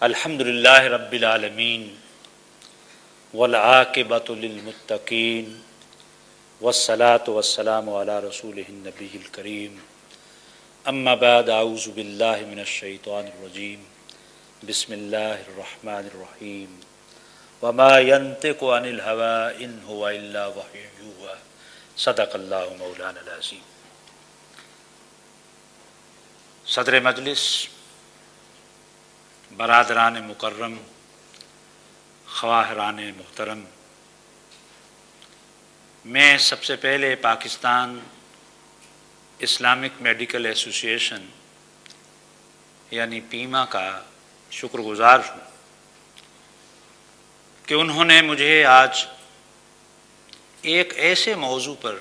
الحمدللہ رب العالمین والعاقبۃ للمتقین والصلاة والسلام علی رسولہ النبی الکریم اما بعد اعوذ باللہ من الشیطان الرجیم بسم اللہ الرحمن الرحیم وما ينطق عن الهوى ان هو الا وحی یوحی صدق اللہ مولانا العظیم۔ صدر مجلس، برادران مکرم، خواہران محترم، میں سب سے پہلے پاکستان اسلامک میڈیکل ایسوسی ایشن یعنی پیما کا شکر گزار ہوں کہ انہوں نے مجھے آج ایک ایسے موضوع پر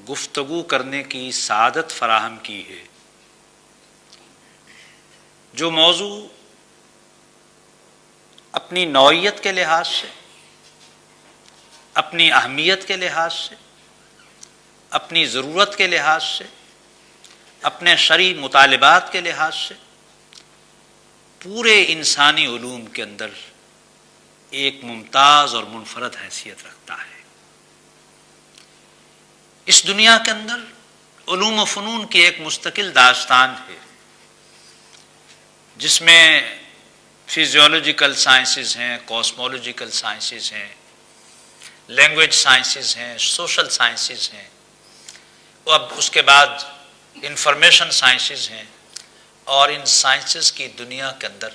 گفتگو کرنے کی سعادت فراہم کی ہے جو موضوع اپنی نوعیت کے لحاظ سے، اپنی اہمیت کے لحاظ سے، اپنی ضرورت کے لحاظ سے، اپنے شرعی مطالبات کے لحاظ سے پورے انسانی علوم کے اندر ایک ممتاز اور منفرد حیثیت رکھتا ہے۔ اس دنیا کے اندر علوم و فنون کی ایک مستقل داستان ہے جس میں فزیولوجیکل سائنسز ہیں، کاسمولوجیکل سائنسز ہیں، لینگویج سائنسز ہیں، سوشل سائنسز ہیں، اب اس کے بعد انفارمیشن سائنسز ہیں، اور ان سائنسز کی دنیا کے اندر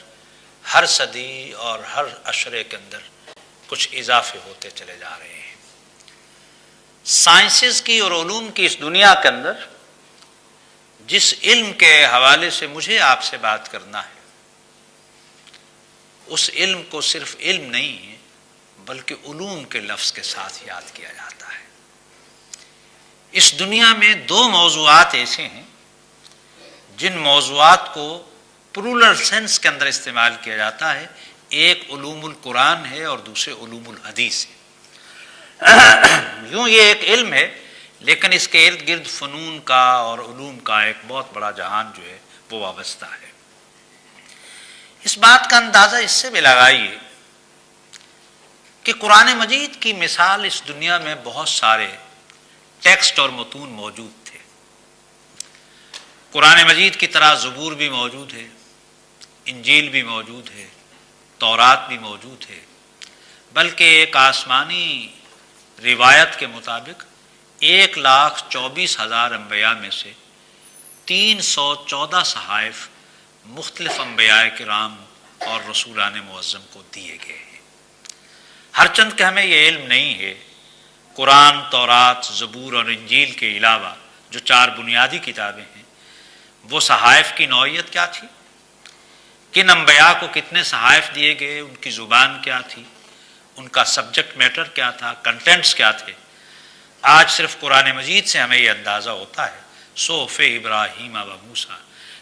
ہر صدی اور ہر عشرے کے اندر کچھ اضافے ہوتے چلے جا رہے ہیں۔ سائنسز کی اور علوم کی اس دنیا کے اندر جس علم کے حوالے سے مجھے آپ سے بات کرنا ہے، اس علم کو صرف علم نہیں ہے بلکہ علوم کے لفظ کے ساتھ یاد کیا جاتا ہے۔ اس دنیا میں دو موضوعات ایسے ہیں جن موضوعات کو پلورل سینس کے اندر استعمال کیا جاتا ہے، ایک علوم القرآن ہے اور دوسرے علوم الحدیث ہے۔ یوں یہ ایک علم ہے لیکن اس کے ارد گرد فنون کا اور علوم کا ایک بہت بڑا جہان جو ہے وہ وابستہ ہے۔ اس بات کا اندازہ اس سے بھی لگائیے کہ قرآن مجید کی مثال اس دنیا میں بہت سارے ٹیکسٹ اور متون موجود تھے۔ قرآن مجید کی طرح زبور بھی موجود ہے، انجیل بھی موجود ہے، تورات بھی موجود ہے، بلکہ ایک آسمانی روایت کے مطابق 1,24,000 انبیاء میں سے 314 صحائف مختلف انبیاء کرام اور رسولان معظم کو دیے گئے ہیں۔ ہرچند کہ ہمیں یہ علم نہیں ہے قرآن، تورات، زبور اور انجیل کے علاوہ جو 4 بنیادی کتابیں ہیں وہ صحائف کی نوعیت کیا تھی، کن انبیاء کو کتنے صحائف دیے گئے، ان کی زبان کیا تھی، ان کا سبجیکٹ میٹر کیا تھا، کنٹینٹس کیا تھے۔ آج صرف قرآن مجید سے ہمیں یہ اندازہ ہوتا ہے صحف ابراہیم و موسیٰ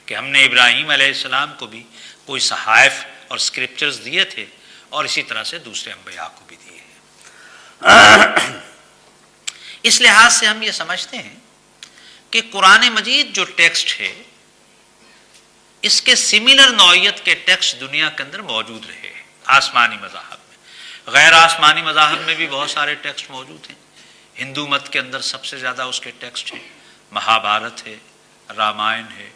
کہ ہم نے ابراہیم علیہ السلام کو بھی کوئی صحائف اور اسکرپچرز دیے تھے اور اسی طرح سے دوسرے انبیاء کو بھی دیے ہیں۔ اس لحاظ سے ہم یہ سمجھتے ہیں کہ قرآن مجید جو ٹیکسٹ ہے اس کے سملر نوعیت کے ٹیکسٹ دنیا کے اندر موجود رہے ہیں۔ آسمانی مذاہب میں، غیر آسمانی مذاہب میں بھی بہت سارے ٹیکسٹ موجود ہیں۔ ہندو مت کے اندر سب سے زیادہ اس کے ٹیکسٹ ہیں، مہابھارت ہے، رامائن ہے،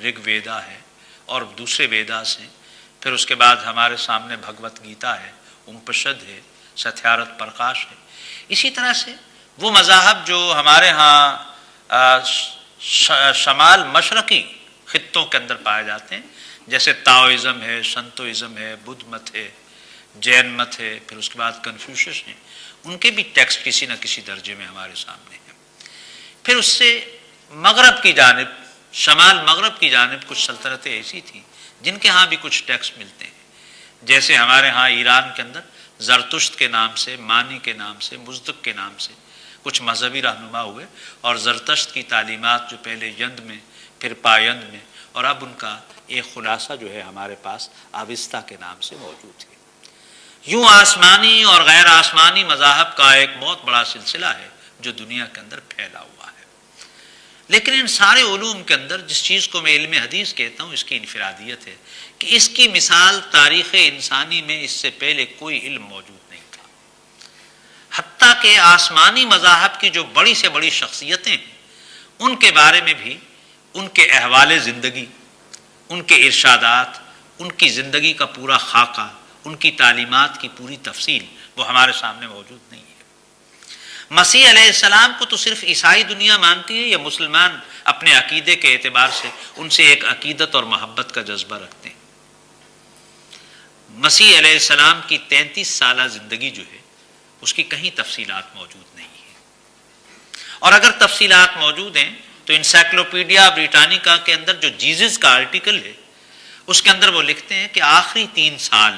رگ ویدا ہے اور دوسرے ویداس ہیں۔ پھر اس کے بعد ہمارے سامنے بھگوت گیتا ہے، اپنشد ہے، ستیارتھ پرکاش ہے۔ اسی طرح سے وہ مذاہب جو ہمارے ہاں شمال مشرقی خطوں کے اندر پائے جاتے ہیں، جیسے تاؤزم ہے، شنتوئزم ہے، بدھ مت ہے، جین مت ہے، پھر اس کے بعد کنفیوشس ہیں، ان کے بھی ٹیکسٹ کسی نہ کسی درجے میں ہمارے سامنے ہیں۔ پھر اس سے مغرب کی جانب، شمال مغرب کی جانب کچھ سلطنتیں ایسی تھیں جن کے ہاں بھی کچھ ٹیکسٹ ملتے ہیں، جیسے ہمارے ہاں ایران کے اندر زرتشت کے نام سے، مانی کے نام سے، مزدک کے نام سے کچھ مذہبی رہنما ہوئے، اور زرتشت کی تعلیمات جو پہلے یند میں، پھر پایند میں، اور اب ان کا ایک خلاصہ جو ہے ہمارے پاس آوستہ کے نام سے موجود ہے۔ یوں آسمانی اور غیر آسمانی مذاہب کا ایک بہت بڑا سلسلہ ہے جو دنیا کے اندر پھیلا ہوا ہے۔ لیکن ان سارے علوم کے اندر جس چیز کو میں علم حدیث کہتا ہوں اس کی انفرادیت ہے کہ اس کی مثال تاریخ انسانی میں اس سے پہلے کوئی علم موجود نہیں تھا. حتیٰ کہ آسمانی مذاہب کی جو بڑی سے بڑی شخصیتیں ہیں ان کے بارے میں بھی ان کے احوال زندگی، ان کے ارشادات، ان کی زندگی کا پورا خاکہ، ان کی تعلیمات کی پوری تفصیل وہ ہمارے سامنے موجود نہیں ہے. مسیح علیہ السلام کو تو صرف عیسائی دنیا مانتی ہے یا مسلمان اپنے عقیدے کے اعتبار سے ان سے ایک عقیدت اور محبت کا جذبہ رکھتے ہیں. مسیح علیہ السلام کی 33 سالہ زندگی جو ہے اس کی کہیں تفصیلات موجود نہیں ہیں، اور اگر تفصیلات موجود ہیں تو انسائکلوپیڈیا بریٹانیکا کے اندر جو جیزس کا آرٹیکل ہے اس کے اندر وہ لکھتے ہیں کہ آخری 3 سال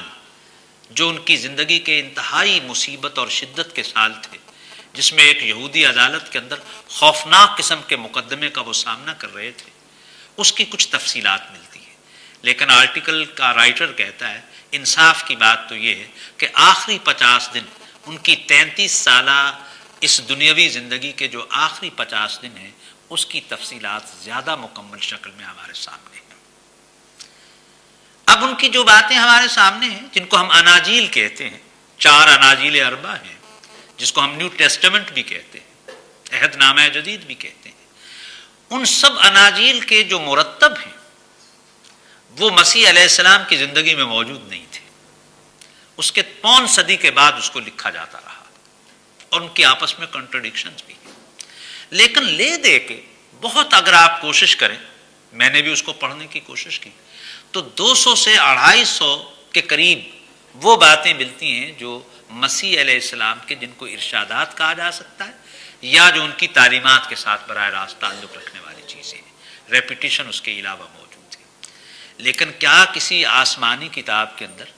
جو ان کی زندگی کے انتہائی مصیبت اور شدت کے سال تھے، جس میں ایک یہودی عدالت کے اندر خوفناک قسم کے مقدمے کا وہ سامنا کر رہے تھے، اس کی کچھ تفصیلات ملتی ہیں. لیکن آرٹیکل کا رائٹر کہتا ہے انصاف کی بات تو یہ ہے کہ آخری 50 دن ان کی 33 سالہ اس دنیاوی زندگی کے جو آخری 50 دن ہیں اس کی تفصیلات زیادہ مکمل شکل میں ہمارے سامنے ہیں. اب ان کی جو باتیں ہمارے سامنے ہیں جن کو ہم اناجیل کہتے ہیں، 4 اناجیل اربع ہیں جس کو ہم نیو ٹیسٹمنٹ بھی کہتے ہیں، عہد نامہ جدید بھی کہتے ہیں، ان سب اناجیل کے جو مرتب ہیں وہ مسیح علیہ السلام کی زندگی میں موجود نہیں تھے. اس کے 5 صدی کے بعد اس کو لکھا جاتا رہا اور ان کی آپس میں کنٹرڈکشنز بھی ہیں. لیکن لے دے کے بہت اگر آپ کوشش کریں، میں نے بھی اس کو پڑھنے کی کوشش کی، تو 200 سے 250 کے قریب وہ باتیں ملتی ہیں جو مسیح علیہ السلام کے جن کو ارشادات کہا جا سکتا ہے یا جو ان کی تعلیمات کے ساتھ براہ راست تعلق رکھنے والی چیزیں ہیں. ریپیٹیشن اس کے علاوہ موجود ہے. لیکن کیا کسی آسمانی کتاب کے اندر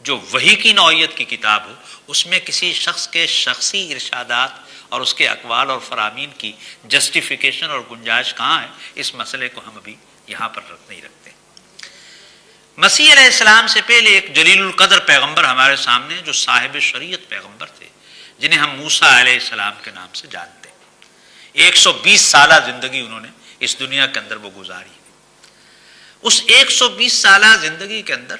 جو وحی کی نوعیت کی کتاب ہو اس میں کسی شخص کے شخصی ارشادات اور اس کے اقوال اور فرامین کی جسٹیفیکیشن اور گنجائش کہاں ہے؟ اس مسئلے کو ہم ابھی یہاں پر نہیں رکھتے. مسیح علیہ السلام سے پہلے ایک جلیل القدر پیغمبر ہمارے سامنے جو صاحب شریعت پیغمبر تھے جنہیں ہم موسیٰ علیہ السلام کے نام سے جانتے ہیں. 120 سالہ زندگی انہوں نے اس دنیا کے اندر وہ گزاری. اس 120 سالہ زندگی کے اندر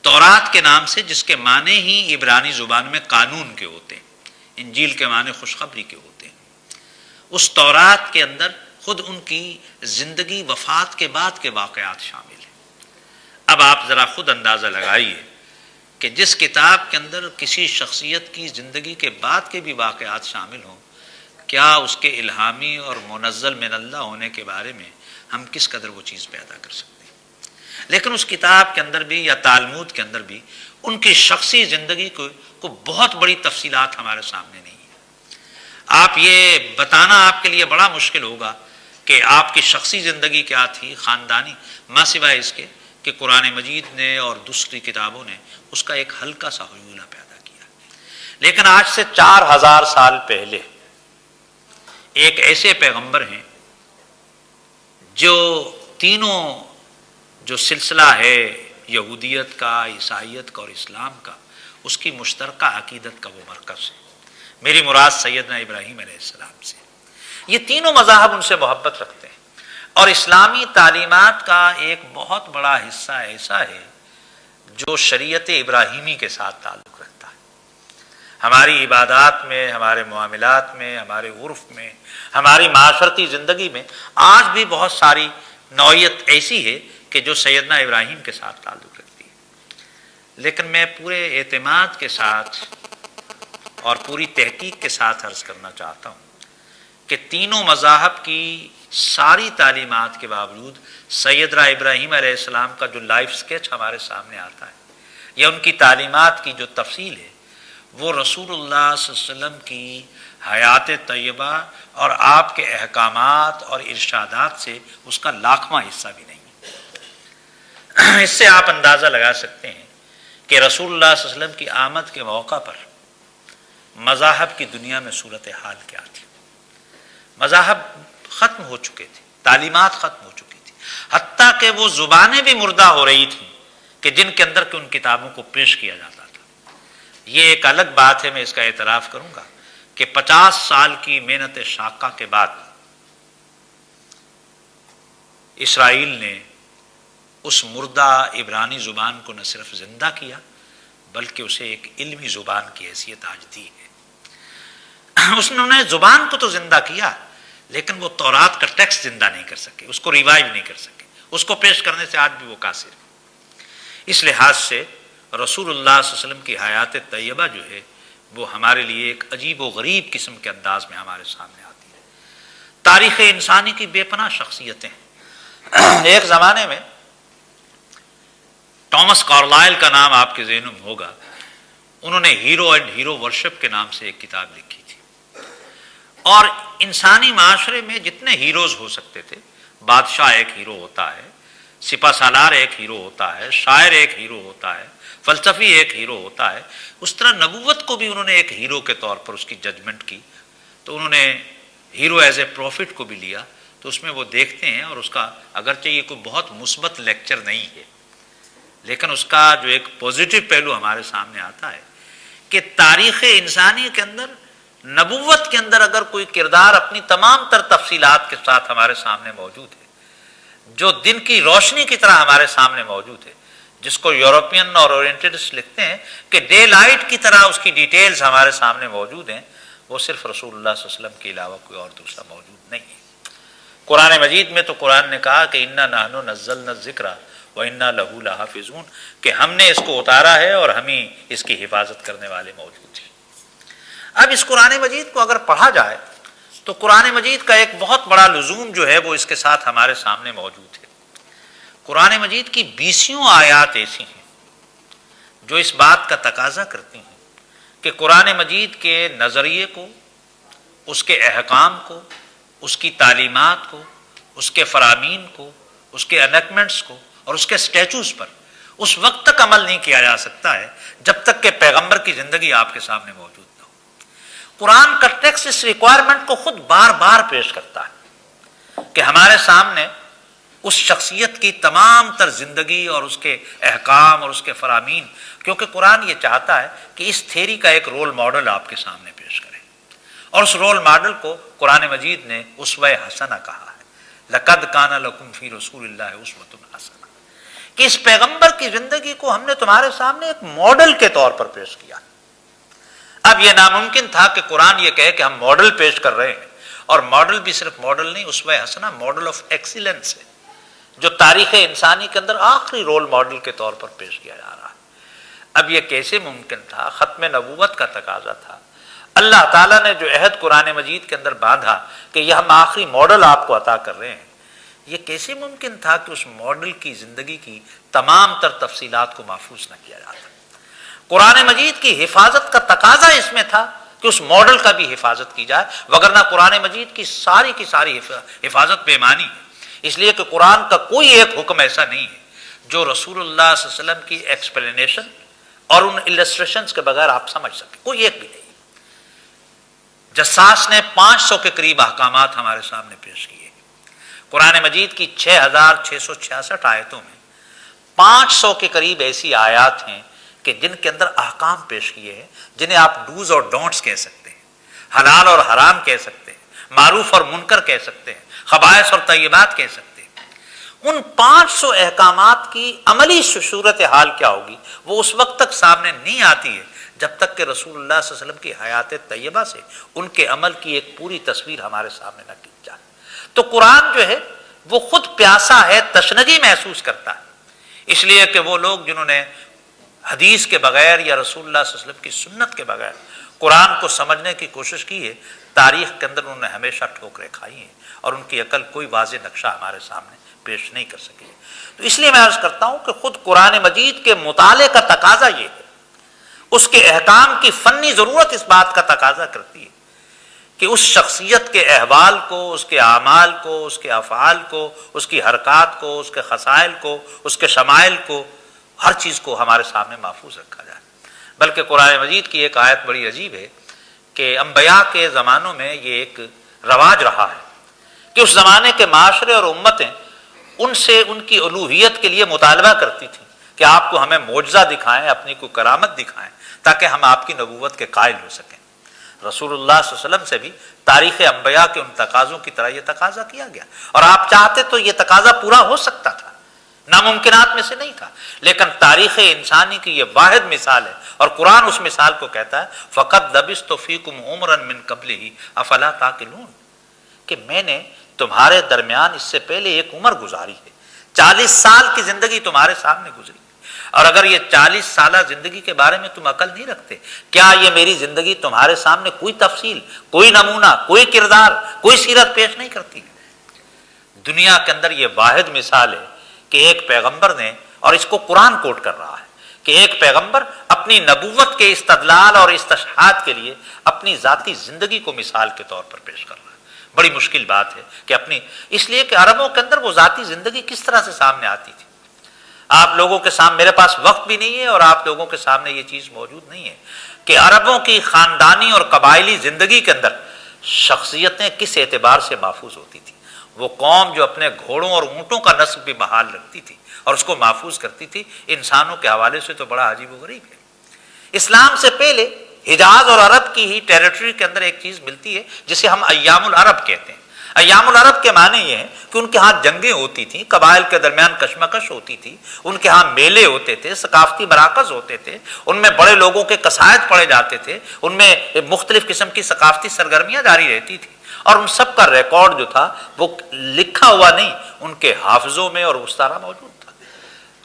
تورات کے نام سے، جس کے معنی ہی عبرانی زبان میں قانون کے ہوتے ہیں، انجیل کے معنی خوشخبری کے ہوتے ہیں، اس تورات کے اندر خود ان کی زندگی وفات کے بعد کے واقعات شامل ہیں. اب آپ ذرا خود اندازہ لگائیے کہ جس کتاب کے اندر کسی شخصیت کی زندگی کے بعد کے بھی واقعات شامل ہوں، کیا اس کے الہامی اور منزل من اللہ ہونے کے بارے میں ہم کس قدر وہ چیز پیدا کر سکتے ہیں. لیکن اس کتاب کے اندر بھی یا تالمود کے اندر بھی ان کی شخصی زندگی کو بہت بڑی تفصیلات ہمارے سامنے نہیں ہیں. آپ یہ بتانا آپ کے لیے بڑا مشکل ہوگا کہ آپ کی شخصی زندگی کیا تھی، خاندانی، ماں سوائے اس کے کہ قرآن مجید نے اور دوسری کتابوں نے اس کا ایک ہلکا سا حیولہ پیدا کیا. لیکن آج سے 4000 سال پہلے ایک ایسے پیغمبر ہیں جو تینوں جو سلسلہ ہے یہودیت کا، عیسائیت کا اور اسلام کا، اس کی مشترکہ عقیدت کا وہ مرکز ہے. میری مراد سیدنا ابراہیم علیہ السلام سے. یہ تینوں مذاہب ان سے محبت رکھتے ہیں اور اسلامی تعلیمات کا ایک بہت بڑا حصہ ایسا ہے جو شریعت ابراہیمی کے ساتھ تعلق رکھتا ہے. ہماری عبادات میں، ہمارے معاملات میں، ہمارے عرف میں، ہماری معاشرتی زندگی میں آج بھی بہت ساری نوعیت ایسی ہے کہ جو سیدنا ابراہیم کے ساتھ تعلق رکھتی ہے. لیکن میں پورے اعتماد کے ساتھ اور پوری تحقیق کے ساتھ عرض کرنا چاہتا ہوں کہ تینوں مذاہب کی ساری تعلیمات کے باوجود سیدنا ابراہیم علیہ السلام کا جو لائف سکیچ ہمارے سامنے آتا ہے یا ان کی تعلیمات کی جو تفصیل ہے وہ رسول اللہ صلی اللہ علیہ وسلم کی حیات طیبہ اور آپ کے احکامات اور ارشادات سے اس کا لاکھواں حصہ بھی نہیں. اس سے آپ اندازہ لگا سکتے ہیں کہ رسول اللہ صلی اللہ علیہ وسلم کی آمد کے موقع پر مذاہب کی دنیا میں صورتحال کیا تھی. مذاہب ختم ہو چکے تھے، تعلیمات ختم ہو چکی تھی، حتیٰ کہ وہ زبانیں بھی مردہ ہو رہی تھیں کہ جن کے اندر کہ ان کتابوں کو پیش کیا جاتا تھا. یہ ایک الگ بات ہے، میں اس کا اعتراف کروں گا کہ 50 سال کی محنت شاقہ کے بعد اسرائیل نے اس مردہ عبرانی زبان کو نہ صرف زندہ کیا بلکہ اسے ایک علمی زبان کی حیثیت آج دی ہے۔ انہوں نے زبان کو تو زندہ کیا لیکن وہ تورات کا ٹیکسٹ زندہ نہیں کر سکے، اس کو ریوائیو نہیں کر سکے، اس کو پیش کرنے سے آج بھی وہ قاصر ہے۔ اس لحاظ سے رسول اللہ صلی اللہ علیہ وسلم کی حیات طیبہ جو ہے وہ ہمارے لیے ایک عجیب و غریب قسم کے انداز میں ہمارے سامنے آتی ہے۔ تاریخ انسانی کی بے پناہ شخصیتیں ہیں۔ ایک زمانے میں ٹامس کارلائل کا نام آپ کے ذہنوں میں ہوگا، انہوں نے ہیرو اینڈ ہیرو ورشپ کے نام سے ایک کتاب لکھی تھی، اور انسانی معاشرے میں جتنے ہیروز ہو سکتے تھے، بادشاہ ایک ہیرو ہوتا ہے، سپہ سالار ایک ہیرو ہوتا ہے، شاعر ایک ہیرو ہوتا ہے، فلسفی ایک ہیرو ہوتا ہے، اس طرح نبوت کو بھی انہوں نے ایک ہیرو کے طور پر اس کی ججمنٹ کی۔ تو انہوں نے ہیرو ایز اے پروفٹ کو بھی لیا، تو اس میں وہ دیکھتے ہیں، اور اس کا اگرچہ یہ کوئی بہت مثبت لیکچر نہیں ہے لیکن اس کا جو ایک پازیٹیو پہلو ہمارے سامنے آتا ہے کہ تاریخ انسانی کے اندر، نبوت کے اندر اگر کوئی کردار اپنی تمام تر تفصیلات کے ساتھ ہمارے سامنے موجود ہے، جو دن کی روشنی کی طرح ہمارے سامنے موجود ہے، جس کو یورپین اور اورینٹلسٹ لکھتے ہیں کہ ڈے لائٹ کی طرح اس کی ڈیٹیلز ہمارے سامنے موجود ہیں، وہ صرف رسول اللہ صلی اللہ علیہ وسلم کے علاوہ کوئی اور دوسرا موجود نہیں ہے۔ قرآن مجید میں تو قرآن نے کہا کہ انا نحن نزلنا الذکر وانا لہ لحافظون، کہ ہم نے اس کو اتارا ہے اور ہم ہی اس کی حفاظت کرنے والے موجود ہیں۔ اب اس قرآن مجید کو اگر پڑھا جائے تو قرآن مجید کا ایک بہت بڑا لزوم جو ہے وہ اس کے ساتھ ہمارے سامنے موجود ہے۔ قرآن مجید کی 20 آیات ایسی ہیں جو اس بات کا تقاضا کرتی ہیں کہ قرآن مجید کے نظریے کو، اس کے احکام کو، اس کی تعلیمات کو، اس کے فرامین کو، اس کے انیکٹمنٹس کو اور اس کے سٹیچوز پر اس وقت تک عمل نہیں کیا جا سکتا ہے جب تک کہ پیغمبر کی زندگی آپ کے سامنے موجود نہ ہو۔ قرآن کا ٹیکسٹ اس ریکوائرمنٹ کو خود بار بار پیش کرتا ہے کہ ہمارے سامنے اس شخصیت کی تمام تر زندگی اور اس کے احکام اور اس کے فرامین، کیونکہ قرآن یہ چاہتا ہے کہ اس تھیری کا ایک رول ماڈل آپ کے سامنے پیش کرے، اور اس رول ماڈل کو قرآن مجید نے اسوہ حسنہ کہا ہے۔ لقد کان لکم فی رسول اللہ اسوۃ حسنہ، کہ اس پیغمبر کی زندگی کو ہم نے تمہارے سامنے ایک ماڈل کے طور پر پیش کیا۔ اب یہ ناممکن تھا کہ قرآن یہ کہے کہ ہم ماڈل پیش کر رہے ہیں، اور ماڈل بھی صرف ماڈل نہیں، اسوہ حسنہ ماڈل آف ایکسیلنس ہے، جو تاریخ انسانی کے اندر آخری رول ماڈل کے طور پر پیش کیا جا رہا ہے۔ اب یہ کیسے ممکن تھا؟ ختم نبوت کا تقاضا تھا۔ اللہ تعالیٰ نے جو عہد قرآن مجید کے اندر باندھا کہ یہ ہم آخری ماڈل آپ کو عطا کر رہے ہیں، یہ کیسے ممکن تھا کہ اس ماڈل کی زندگی کی تمام تر تفصیلات کو محفوظ نہ کیا جاتا؟ قرآن مجید کی حفاظت کا تقاضا اس میں تھا کہ اس ماڈل کا بھی حفاظت کی جائے، وگرنہ قرآن مجید کی ساری حفاظت بے معنی ہے۔ اس لیے کہ قرآن کا کوئی ایک حکم ایسا نہیں ہے جو رسول اللہ صلی اللہ علیہ وسلم کی ایکسپلینیشن اور ان السٹریشنز کے بغیر آپ سمجھ سکیں، کوئی ایک بھی نہیں۔ جساس نے 500 کے قریب احکامات ہمارے سامنے پیش کیے۔ قرآن مجید کی 6666 آیتوں میں 500 کے قریب ایسی آیات ہیں کہ جن کے اندر احکام پیش کیے ہیں، جنہیں آپ ڈوز اور ڈونٹس کہہ سکتے ہیں، حلال اور حرام کہہ سکتے ہیں، معروف اور منکر کہہ سکتے ہیں، خبائث اور طیبات کہہ سکتے ہیں۔ ان 500 احکامات کی عملی صورت حال کیا ہوگی وہ اس وقت تک سامنے نہیں آتی ہے جب تک کہ رسول اللہ صلی اللہ علیہ وسلم کی حیات طیبہ سے ان کے عمل کی ایک پوری تصویر ہمارے سامنے نہ کی جائے۔ تو قرآن جو ہے وہ خود پیاسا ہے، تشنگی محسوس کرتا ہے، اس لیے کہ وہ لوگ جنہوں نے حدیث کے بغیر یا رسول اللہ صلی اللہ علیہ وسلم کی سنت کے بغیر قرآن کو سمجھنے کی کوشش کی ہے، تاریخ کے اندر انہوں نے ہمیشہ ٹھوکریں کھائی ہیں اور ان کی عقل کوئی واضح نقشہ ہمارے سامنے پیش نہیں کر سکی ہے۔ تو اس لیے میں عرض کرتا ہوں کہ خود قرآن مجید کے مطالعے کا تقاضا یہ ہے، اس کے احکام کی فنی ضرورت اس بات کا تقاضا کرتی ہے کہ اس شخصیت کے احوال کو، اس کے اعمال کو، اس کے افعال کو، اس کی حرکات کو، اس کے خصائل کو، اس کے شمائل کو، ہر چیز کو ہمارے سامنے محفوظ رکھا جائے۔ بلکہ قرآن مجید کی ایک آیت بڑی عجیب ہے کہ انبیاء کے زمانوں میں یہ ایک رواج رہا ہے کہ اس زمانے کے معاشرے اور امتیں ان سے ان کی الوہیت کے لیے مطالبہ کرتی تھیں کہ آپ کو ہمیں معجزہ دکھائیں، اپنی کوئی کرامت دکھائیں تاکہ ہم آپ کی نبوت کے قائل ہو سکیں۔ رسول اللہ صلی اللہ علیہ وسلم سے بھی تاریخ انبیاء کے ان تقاضوں کی طرح یہ تقاضا کیا گیا، اور آپ چاہتے تو یہ تقاضا پورا ہو سکتا تھا، ناممکنات میں سے نہیں تھا، لیکن تاریخ انسانی کی یہ واحد مثال ہے، اور قرآن اس مثال کو کہتا ہے فَقَدْ لَبِثْتُ فِيكُمْ عُمْرًا مِّن قَبْلِهِ أَفَلَا تَعْقِلُونَ، کہ میں نے تمہارے درمیان اس سے پہلے ایک عمر گزاری ہے، 40 سال کی زندگی تمہارے سامنے گزری، اور اگر یہ 40 سالہ زندگی کے بارے میں تم عقل نہیں رکھتے، کیا یہ میری زندگی تمہارے سامنے کوئی تفصیل، کوئی نمونہ، کوئی کردار، کوئی سیرت پیش نہیں کرتی؟ دنیا کے اندر یہ واحد مثال ہے کہ ایک پیغمبر نے، اور اس کو قرآن کوٹ کر رہا ہے، کہ ایک پیغمبر اپنی نبوت کے استدلال اور استشہاد کے لیے اپنی ذاتی زندگی کو مثال کے طور پر پیش کر رہا ہے۔ بڑی مشکل بات ہے کہ اس لیے کہ عربوں کے اندر وہ ذاتی زندگی کس طرح سے سامنے آتی تھی۔ آپ لوگوں کے سامنے، میرے پاس وقت بھی نہیں ہے اور آپ لوگوں کے سامنے یہ چیز موجود نہیں ہے کہ عربوں کی خاندانی اور قبائلی زندگی کے اندر شخصیتیں کس اعتبار سے محفوظ ہوتی تھی۔ وہ قوم جو اپنے گھوڑوں اور اونٹوں کا نسب بھی بحال رکھتی تھی اور اس کو محفوظ کرتی تھی، انسانوں کے حوالے سے تو بڑا عجیب و غریب ہے۔ اسلام سے پہلے حجاز اور عرب کی ہی ٹیریٹری کے اندر ایک چیز ملتی ہے جسے ہم ایام العرب کہتے ہیں۔ ایام العرب کے معنی یہ ہیں کہ ان کے ہاں جنگیں ہوتی تھیں، قبائل کے درمیان کشمکش ہوتی تھی، ان کے ہاں میلے ہوتے تھے، ثقافتی مراکز ہوتے تھے، ان میں بڑے لوگوں کے قصائد پڑھے جاتے تھے، ان میں مختلف قسم کی ثقافتی سرگرمیاں جاری رہتی تھی، اور ان سب کا ریکارڈ جو تھا وہ لکھا ہوا نہیں، ان کے حافظوں میں اور وسطارہ موجود تھا۔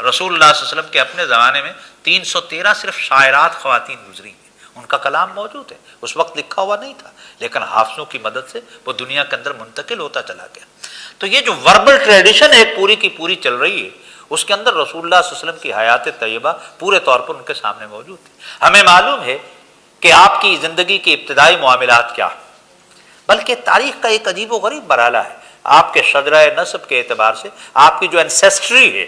رسول اللہ صلی اللہ علیہ وسلم کے اپنے زمانے میں 313 صرف شاعرات خواتین گزری ہیں، ان کا کلام موجود ہے، اس وقت لکھا ہوا نہیں تھا، لیکن حافظوں کی مدد سے وہ دنیا کے اندر منتقل ہوتا چلا گیا۔ تو یہ جو وربل ٹریڈیشن ایک پوری کی پوری چل رہی ہے، اس کے اندر رسول اللہ صلی اللہ علیہ وسلم کی حیات طیبہ پورے طور پر ان کے سامنے موجود تھی۔ ہمیں معلوم ہے کہ آپ کی زندگی کے ابتدائی معاملات کیا ہیں، بلکہ تاریخ کا ایک عجیب و غریب مرحلہ ہے۔ آپ کے شجرہ نسب کے اعتبار سے، آپ کی جو انسیسٹری ہے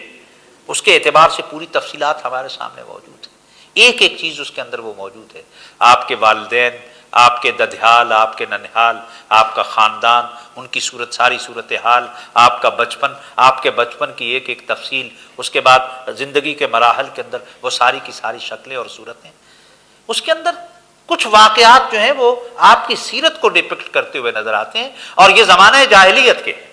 اس کے اعتبار سے پوری تفصیلات ہمارے سامنے موجود ہیں، ایک ایک چیز اس کے اندر وہ موجود ہے۔ آپ کے والدین، آپ کے ددھیال، آپ کے ننھیال، آپ کا خاندان، ان کی ساری صورتحال، آپ کا بچپن، آپ کے بچپن کی ایک ایک تفصیل، اس کے بعد زندگی کے مراحل کے اندر وہ ساری کی ساری شکلیں اور صورتیں، اس کے اندر کچھ واقعات جو ہیں وہ آپ کی سیرت کو ڈپکٹ کرتے ہوئے نظر آتے ہیں، اور یہ زمانہ جاہلیت کے ہیں۔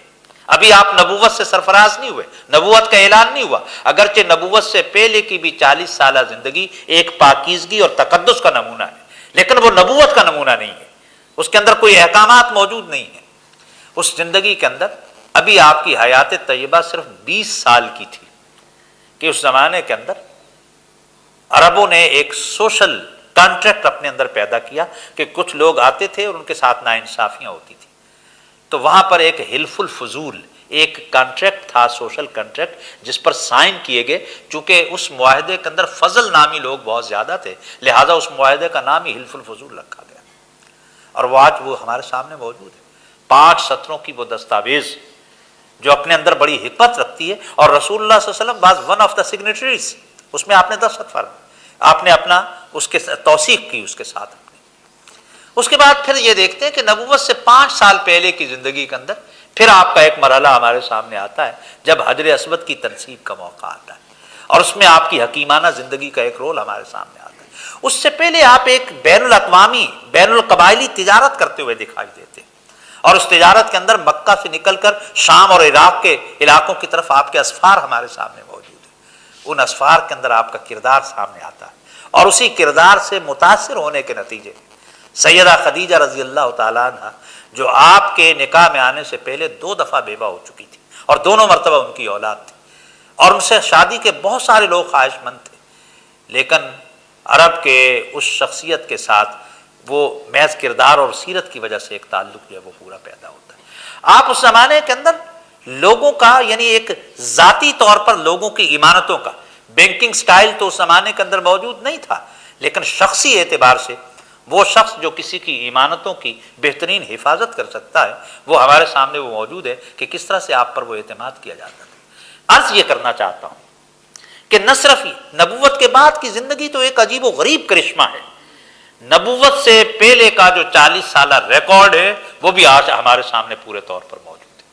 ابھی آپ نبوت سے سرفراز نہیں ہوئے، نبوت کا اعلان نہیں ہوا، اگرچہ نبوت سے پہلے کی بھی 40 سالہ زندگی ایک پاکیزگی اور تقدس کا نمونہ ہے، لیکن وہ نبوت کا نمونہ نہیں ہے، اس کے اندر کوئی احکامات موجود نہیں ہیں۔ اس زندگی کے اندر ابھی آپ کی حیات طیبہ صرف 20 سال کی تھی کہ اس زمانے کے اندر عربوں نے ایک سوشل کانٹریکٹ اپنے اندر پیدا کیا کہ کچھ لوگ آتے تھے اور ان کے ساتھ ناانصافیاں ہوتی تھی، تو وہاں پر ایک حلف الفضول ایک کانٹریکٹ تھا، سوشل کانٹریکٹ، جس پر سائن کیے گئے۔ چونکہ اس معاہدے کے اندر فضل نامی لوگ بہت زیادہ تھے، لہذا اس معاہدے کا نام ہی حلف الفضول رکھا گیا، اور وہ آج وہ ہمارے سامنے موجود ہے۔ 5 سطروں کی وہ دستاویز جو اپنے اندر بڑی حکمت رکھتی ہے، اور رسول اللہ صلی اللہ علیہ وسلم was one of the signatories, اس میں آپ نے دستخط فرمائے، آپ نے اپنا اس کے توثیق کی اس کے ساتھ اپنے۔ اس کے بعد پھر یہ دیکھتے ہیں کہ نبوت سے 5 سال پہلے کی زندگی کے اندر پھر آپ کا ایک مرحلہ ہمارے سامنے آتا ہے جب حجر اسود کی تنصیب کا موقع آتا ہے، اور اس میں آپ کی حکیمانہ زندگی کا ایک رول ہمارے سامنے آتا ہے۔ اس سے پہلے آپ ایک بین الاقوامی، بین القبائلی تجارت کرتے ہوئے دکھائی دیتے ہیں، اور اس تجارت کے اندر مکہ سے نکل کر شام اور عراق کے علاقوں کی طرف آپ کے اسفار ہمارے سامنے موجود ہیں۔ ان اسفار کے اندر آپ کا کردار سامنے آتا ہے، اور اسی کردار سے متاثر ہونے کے نتیجے سیدہ خدیجہ رضی اللہ تعالیٰ عنہ، جو آپ کے نکاح میں آنے سے پہلے 2 دفعہ بیوہ ہو چکی تھی، اور دونوں مرتبہ ان کی اولاد تھی، اور ان سے شادی کے بہت سارے لوگ خواہش مند تھے، لیکن عرب کے اس شخصیت کے ساتھ وہ محض کردار اور سیرت کی وجہ سے ایک تعلق جو ہے وہ پورا پیدا ہوتا ہے۔ آپ اس زمانے کے اندر لوگوں کا، یعنی ایک ذاتی طور پر لوگوں کی ایمانتوں کا، بینکنگ سٹائل تو اس زمانے کے اندر موجود نہیں تھا، لیکن شخصی اعتبار سے وہ شخص جو کسی کی ایمانتوں کی بہترین حفاظت کر سکتا ہے، وہ ہمارے سامنے وہ موجود ہے کہ کس طرح سے آپ پر وہ اعتماد کیا جاتا تھا۔ عرض یہ کرنا چاہتا ہوں کہ نہ صرف نبوت کے بعد کی زندگی تو ایک عجیب و غریب کرشمہ ہے، نبوت سے پہلے کا جو 40 سالہ ریکارڈ ہے وہ بھی آج ہمارے سامنے پورے طور پر موجود ہے،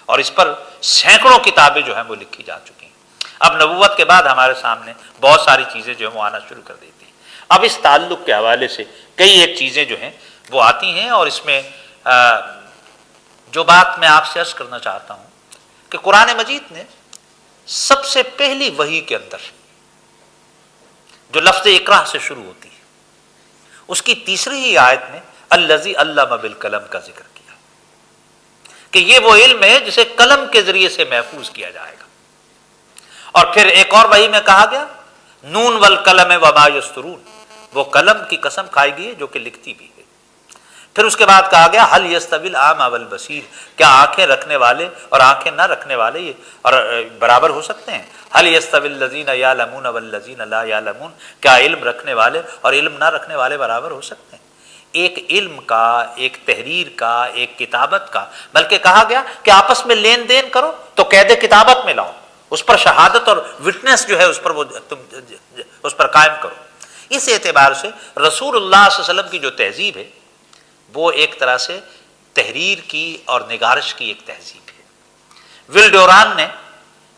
اور اس پر سینکڑوں کتابیں جو ہیں وہ لکھی جا چکی ہیں۔ اب نبوت کے بعد ہمارے سامنے بہت ساری چیزیں جو ہیں وہ آنا شروع کر دیتی ہیں۔ اب اس تعلق کے حوالے سے کئی ایک چیزیں جو ہیں وہ آتی ہیں، اور اس میں جو بات میں آپ سے عرض کرنا چاہتا ہوں کہ قرآن مجید نے سب سے پہلی وحی کے اندر جو لفظ اقرا سے شروع ہوتی ہے، اس کی تیسری ہی آیت میں الذی علم بالقلم کا ذکر کیا کہ یہ وہ علم ہے جسے قلم کے ذریعے سے محفوظ کیا جائے گا. اور پھر ایک اور وحی میں کہا گیا نون والقلم وما یسطرون، وہ قلم کی قسم کھائی گئی ہے جو کہ لکھتی بھی ہے. پھر اس کے بعد کہا گیا حل یستوی الاعمی والبصیر، کیا آنکھیں رکھنے والے اور آنکھیں نہ رکھنے والے یہ اور برابر ہو سکتے ہیں؟ حل یستوی الذین یعلمون والذین لا یعلمون، کیا علم رکھنے والے اور علم نہ رکھنے والے برابر ہو سکتے ہیں؟ ایک علم کا، ایک تحریر کا، ایک کتابت کا، بلکہ کہا گیا کہ آپس میں لین دین کرو تو قید کتابت میں لاؤ، اس پر شہادت اور وٹنس جو ہے اس پر وہ تم اس پر قائم کرو. اس اعتبار سے رسول اللہ صلی اللہ علیہ وسلم کی جو تہذیب ہے وہ ایک طرح سے تحریر کی اور نگارش کی ایک تہذیب ہے. ول ڈوران نے،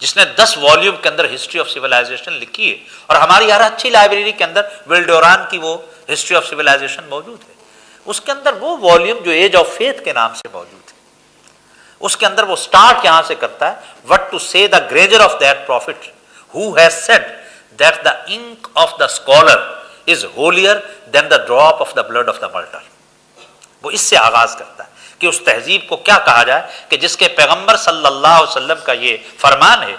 جس نے 10 والیوم کے اندر ہسٹری آف سیولائزیشن لکھی ہے، اور ہماری ہر اچھی لائبریری کے اندر ول ڈوران کی وہ ہسٹری آف سیولائزیشن موجود ہے، اس کے اندر وہ والیوم جو ایج آف فیتھ کے نام سے موجود ہے، اس کے اندر وہ سٹارٹ یہاں سے کرتا ہے what to say the grandeur of that prophet who has said that the ink of the scholar is holier than the drop of the blood of the martyr. وہ اس سے آغاز کرتا ہے کہ اس تہذیب کو کیا کہا جائے کہ جس کے پیغمبر صلی اللہ علیہ وسلم کا یہ فرمان ہے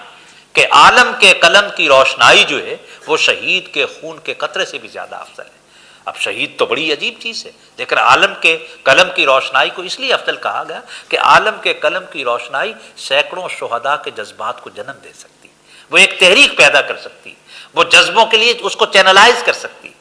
کہ عالم کے قلم کی روشنائی جو ہے وہ شہید کے خون کے قطرے سے بھی زیادہ افضل ہے. اب شہید تو بڑی عجیب چیز ہے، لیکن عالم کے قلم کی روشنائی کو اس لیے افضل کہا گیا کہ عالم کے قلم کی روشنائی سینکڑوں شہداء کے جذبات کو جنم دے سکتی، وہ ایک تحریک پیدا کر سکتی، وہ جذبوں کے لیے اس کو چینلائز کر سکتی.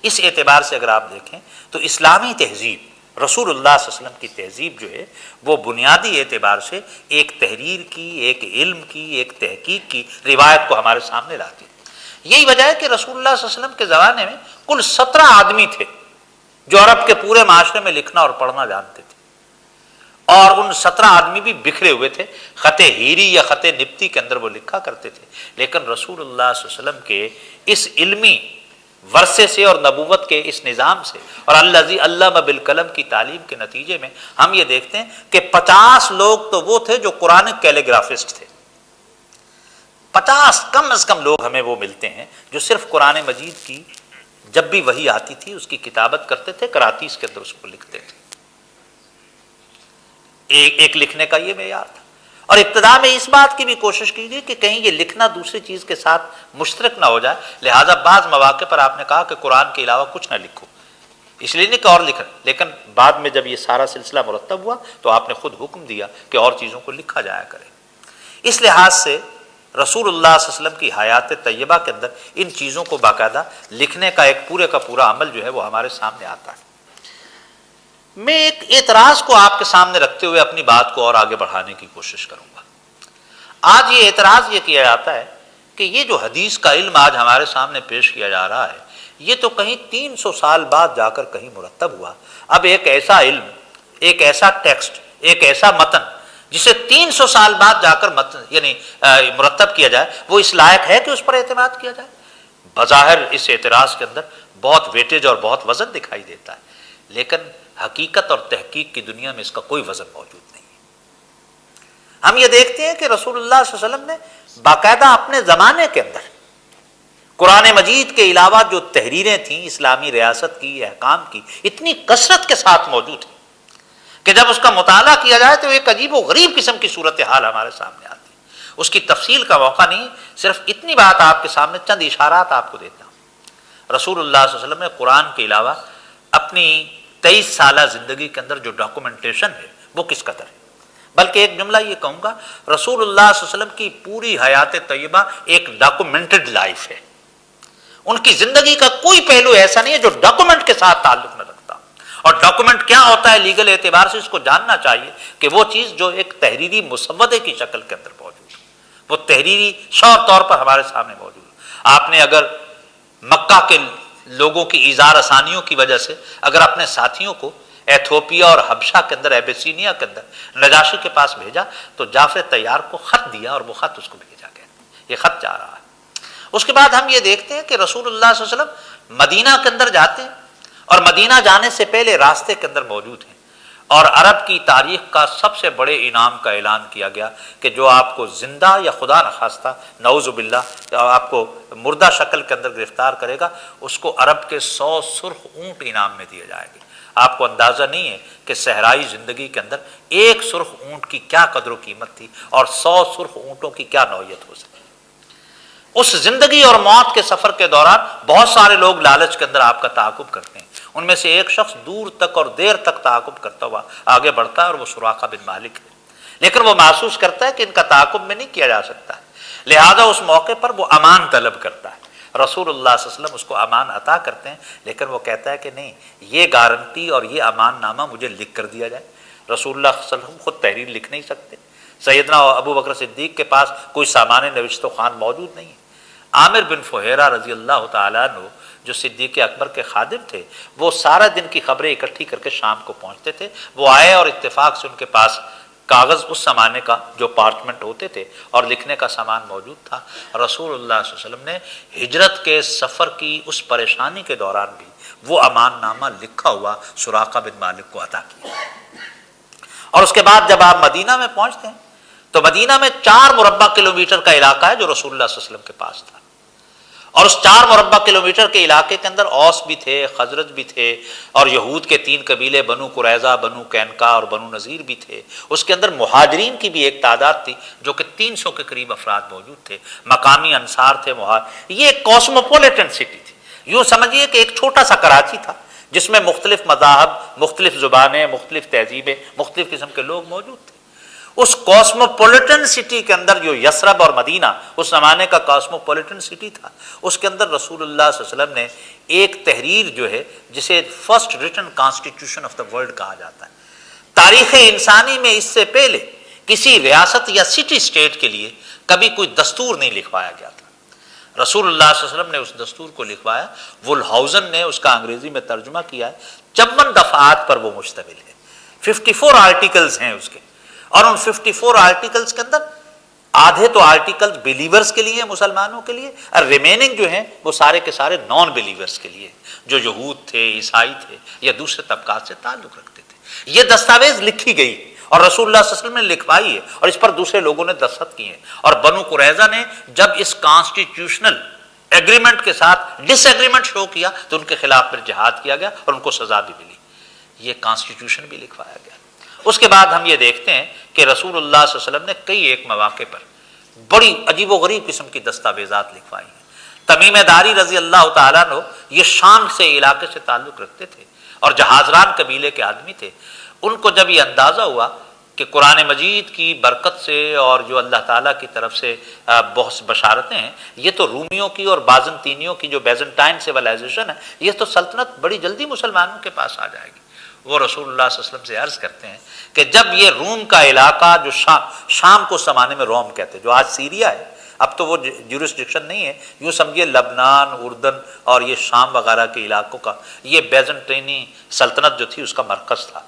اس اعتبار سے اگر آپ دیکھیں تو اسلامی تہذیب، رسول اللہ صلی اللہ علیہ وسلم کی تہذیب جو ہے وہ بنیادی اعتبار سے ایک تحریر کی، ایک علم کی، ایک تحقیق کی روایت کو ہمارے سامنے لاتی ہے. یہی وجہ ہے کہ رسول اللہ صلی اللہ علیہ وسلم کے زمانے میں کل 17 آدمی تھے جو عرب کے پورے معاشرے میں لکھنا اور پڑھنا جانتے تھے، اور ان 17 آدمی بھی بکھرے ہوئے تھے، خط ہیری یا خط نبتی کے اندر وہ لکھا کرتے تھے. لیکن رسول اللہ صلی اللہ علیہ وسلم کے اس علمی ورثے سے اور نبوت کے اس نظام سے اور الذی علم بالقلم کی تعلیم کے نتیجے میں ہم یہ دیکھتے ہیں کہ 50 لوگ تو وہ تھے جو قرآن کیلیگرافسٹ تھے. 50 کم از کم لوگ ہمیں وہ ملتے ہیں جو صرف قرآن مجید کی جب بھی وحی آتی تھی اس کی کتابت کرتے تھے، کراطیس کے اندر اس کو لکھتے تھے. ایک لکھنے کا یہ معیار تھا. اور ابتدا میں اس بات کی بھی کوشش کی گئی کہ کہیں یہ لکھنا دوسری چیز کے ساتھ مشترک نہ ہو جائے، لہٰذا بعض مواقع پر آپ نے کہا کہ قرآن کے علاوہ کچھ نہ لکھو، اس لیے نہیں کہ اور لکھا. لیکن بعد میں جب یہ سارا سلسلہ مرتب ہوا تو آپ نے خود حکم دیا کہ اور چیزوں کو لکھا جایا کرے. اس لحاظ سے رسول اللہ صلی اللہ علیہ وسلم کی حیات طیبہ کے اندر ان چیزوں کو باقاعدہ لکھنے کا ایک پورے کا پورا عمل جو ہے وہ ہمارے سامنے آتا ہے. میں ایک اعتراض کو آپ کے سامنے رکھتے ہوئے اپنی بات کو اور آگے بڑھانے کی کوشش کروں گا. آج یہ اعتراض یہ کیا جاتا ہے کہ یہ جو حدیث کا علم آج ہمارے سامنے پیش کیا جا رہا ہے یہ تو کہیں 300 سال بعد جا کر کہیں مرتب ہوا. اب ایک ایسا علم، ایک ایسا ٹیکسٹ، ایک ایسا متن جسے 300 سال بعد جا کر یعنی مرتب کیا جائے، وہ اس لائق ہے کہ اس پر اعتماد کیا جائے؟ بظاہر اس اعتراض کے اندر بہت ویٹیج اور بہت وزن دکھائی دیتا ہے، لیکن حقیقت اور تحقیق کی دنیا میں اس کا کوئی وزن موجود نہیں ہے. ہم یہ دیکھتے ہیں کہ رسول اللہ صلی اللہ علیہ وسلم نے باقاعدہ اپنے زمانے کے اندر قرآن مجید کے علاوہ جو تحریریں تھیں اسلامی ریاست کی، احکام کی، اتنی کثرت کے ساتھ موجود ہیں کہ جب اس کا مطالعہ کیا جائے تو ایک عجیب و غریب قسم کی صورتحال ہمارے سامنے آتی ہے. اس کی تفصیل کا موقع نہیں، صرف اتنی بات آپ کے سامنے چند اشارات آپ کو دیتا ہوں. رسول اللہ صلی اللہ علیہ وسلم نے قرآن کے علاوہ اپنی 23 سالہ زندگی کے اندر جو ڈاکومنٹیشن ہے وہ کس قدر ہے. بلکہ ایک جملہ یہ کہوں گا، رسول اللہ صلی اللہ علیہ وسلم کی پوری حیات طیبہ ایک ڈاکومنٹڈ لائف ہے. ان کی زندگی کا کوئی پہلو ایسا نہیں ہے جو ڈاکومنٹ کے ساتھ تعلق نہ رکھتا. اور ڈاکومنٹ کیا ہوتا ہے لیگل اعتبار سے اس کو جاننا چاہیے کہ وہ چیز جو ایک تحریری مسودے کی شکل کے اندر موجود ہے، وہ تحریری طور پر ہمارے سامنے موجود ہے. آپ نے اگر مکہ کے لوگوں کی ایذار آسانیوں کی وجہ سے اگر اپنے ساتھیوں کو ایتھوپیا اور حبشہ کے اندر، ایبیسینیا کے اندر نجاشی کے پاس بھیجا تو جعفر طیار کو خط دیا اور وہ خط اس کو بھیجا گیا. یہ خط جا رہا ہے. اس کے بعد ہم یہ دیکھتے ہیں کہ رسول اللہ صلی اللہ علیہ وسلم مدینہ کے اندر جاتے ہیں اور مدینہ جانے سے پہلے راستے کے اندر موجود ہیں، اور عرب کی تاریخ کا سب سے بڑے انعام کا اعلان کیا گیا کہ جو آپ کو زندہ یا خدا نخواستہ نعوذ باللہ آپ کو مردہ شکل کے اندر گرفتار کرے گا، اس کو عرب کے 100 سرخ اونٹ انعام میں دیے جائیں گے۔ آپ کو اندازہ نہیں ہے کہ صحرائی زندگی کے اندر ایک سرخ اونٹ کی کیا قدر و قیمت تھی اور 100 سرخ اونٹوں کی کیا نوعیت ہو سکتی۔ اس زندگی اور موت کے سفر کے دوران بہت سارے لوگ لالچ کے اندر آپ کا تعاقب کرتے ہیں، ان میں سے ایک شخص دور تک اور دیر تک تعاقب کرتا ہوا آگے بڑھتا ہے، اور وہ سراقہ بن مالک ہے، لیکن وہ محسوس کرتا ہے کہ ان کا تعاقب میں نہیں کیا جا سکتا ہے، لہذا اس موقع پر وہ امان طلب کرتا ہے۔ رسول اللہ صلی اللہ علیہ وسلم اس کو امان عطا کرتے ہیں، لیکن وہ کہتا ہے کہ نہیں، یہ گارنٹی اور یہ امان نامہ مجھے لکھ کر دیا جائے۔ رسول اللہ صلی اللہ علیہ وسلم خود تحریر لکھ نہیں سکتے، سیدنا ابو بکر صدیق کے پاس کوئی سامان نوشت و خوان موجود نہیں ہے۔ عامر بن فہیرہ رضی اللہ تعالیٰ عنہ جو صدیق اکبر کے خادم تھے، وہ سارا دن کی خبریں اکٹھی کر کے شام کو پہنچتے تھے، وہ آئے اور اتفاق سے ان کے پاس کاغذ اس زمانے کا جو پارچمنٹ ہوتے تھے اور لکھنے کا سامان موجود تھا۔ رسول اللہ صلی اللہ علیہ وسلم نے ہجرت کے سفر کی اس پریشانی کے دوران بھی وہ امان نامہ لکھا ہوا سراقہ بن مالک کو عطا کیا۔ اور اس کے بعد جب آپ مدینہ میں پہنچتے ہیں تو مدینہ میں 4 مربع کلومیٹر کا علاقہ ہے جو رسول اللہ صلی اللہ علیہ وسلم کے پاس تھا، اور اس 4 مربع کلومیٹر کے علاقے کے اندر اوس بھی تھے، خزرج بھی تھے، اور یہود کے 3 قبیلے بنو قریظہ، بنو قینقاع اور بنو نذیر بھی تھے۔ اس کے اندر مہاجرین کی بھی ایک تعداد تھی جو کہ 300 کے قریب افراد موجود تھے، مقامی انصار تھے۔ یہ ایک کاسموپولیٹن سٹی تھی، یوں سمجھیے کہ ایک چھوٹا سا کراچی تھا جس میں مختلف مذاہب، مختلف زبانیں، مختلف تہذیبیں، مختلف قسم کے لوگ موجود تھے۔ اس کاسموپولیٹن سٹی کے اندر جو یثرب اور مدینہ اس زمانے کا کاسموپولیٹن سٹی تھا، اس کے اندر رسول اللہ صلی اللہ علیہ وسلم نے ایک تحریر جو ہے جسے first return constitution of the world کہا جاتا ہے، تاریخ انسانی میں اس سے پہلے کسی ریاست یا سٹی اسٹیٹ کے لیے کبھی کوئی دستور نہیں لکھوایا گیا تھا۔ رسول اللہ صلی اللہ علیہ وسلم نے اس دستور کو لکھوایا، وولہاؤزن نے اس کا انگریزی میں ترجمہ کیا ہے، 54 دفعات پر وہ مشتمل ہے، 54 آرٹیکلز ہیں اس کے، اور ان 54 آرٹیکلز کے اندر آدھے تو آرٹیکلز بلیورز کے لیے، مسلمانوں کے لیے، اور ریمیننگ جو ہیں وہ سارے کے سارے نان بلیورز کے لیے، جو یہود تھے، عیسائی تھے یا دوسرے طبقات سے تعلق رکھتے تھے۔ یہ دستاویز لکھی گئی اور رسول اللہ صلی اللہ علیہ وسلم نے لکھوائی ہے، اور اس پر دوسرے لوگوں نے دستخط کیے ہیں، اور بنو قریظہ نے جب اس کانسٹیٹیوشنل ایگریمنٹ کے ساتھ ڈس ایگریمنٹ شو کیا تو ان کے خلاف پھر جہاد کیا گیا اور ان کو سزا بھی ملی۔ یہ کانسٹیٹیوشن بھی لکھوایا گیا۔ اس کے بعد ہم یہ دیکھتے ہیں کہ رسول اللہ صلی اللہ علیہ وسلم نے کئی ایک مواقع پر بڑی عجیب و غریب قسم کی دستاویزات لکھوائی ہیں۔ تمیم داری رضی اللہ تعالیٰ عنہ یہ شام سے علاقے سے تعلق رکھتے تھے اور جہازران قبیلے کے آدمی تھے۔ ان کو جب یہ اندازہ ہوا کہ قرآن مجید کی برکت سے اور جو اللہ تعالیٰ کی طرف سے بہت بشارتیں ہیں، یہ تو رومیوں کی اور بازنطینیوں کی جو بیزنٹائن سیولائزیشن ہے، یہ تو سلطنت بڑی جلدی مسلمانوں کے پاس آ جائے گی۔ وہ رسول اللہ صلی اللہ علیہ وسلم سے عرض کرتے ہیں کہ جب یہ روم کا علاقہ جو شام کو زمانے میں روم کہتے ہیں، جو آج سیریا ہے، اب تو وہ جورسڈکشن نہیں ہے، یوں سمجھیے لبنان، اردن اور یہ شام وغیرہ کے علاقوں کا یہ بیزنٹینی سلطنت جو تھی اس کا مرکز تھا،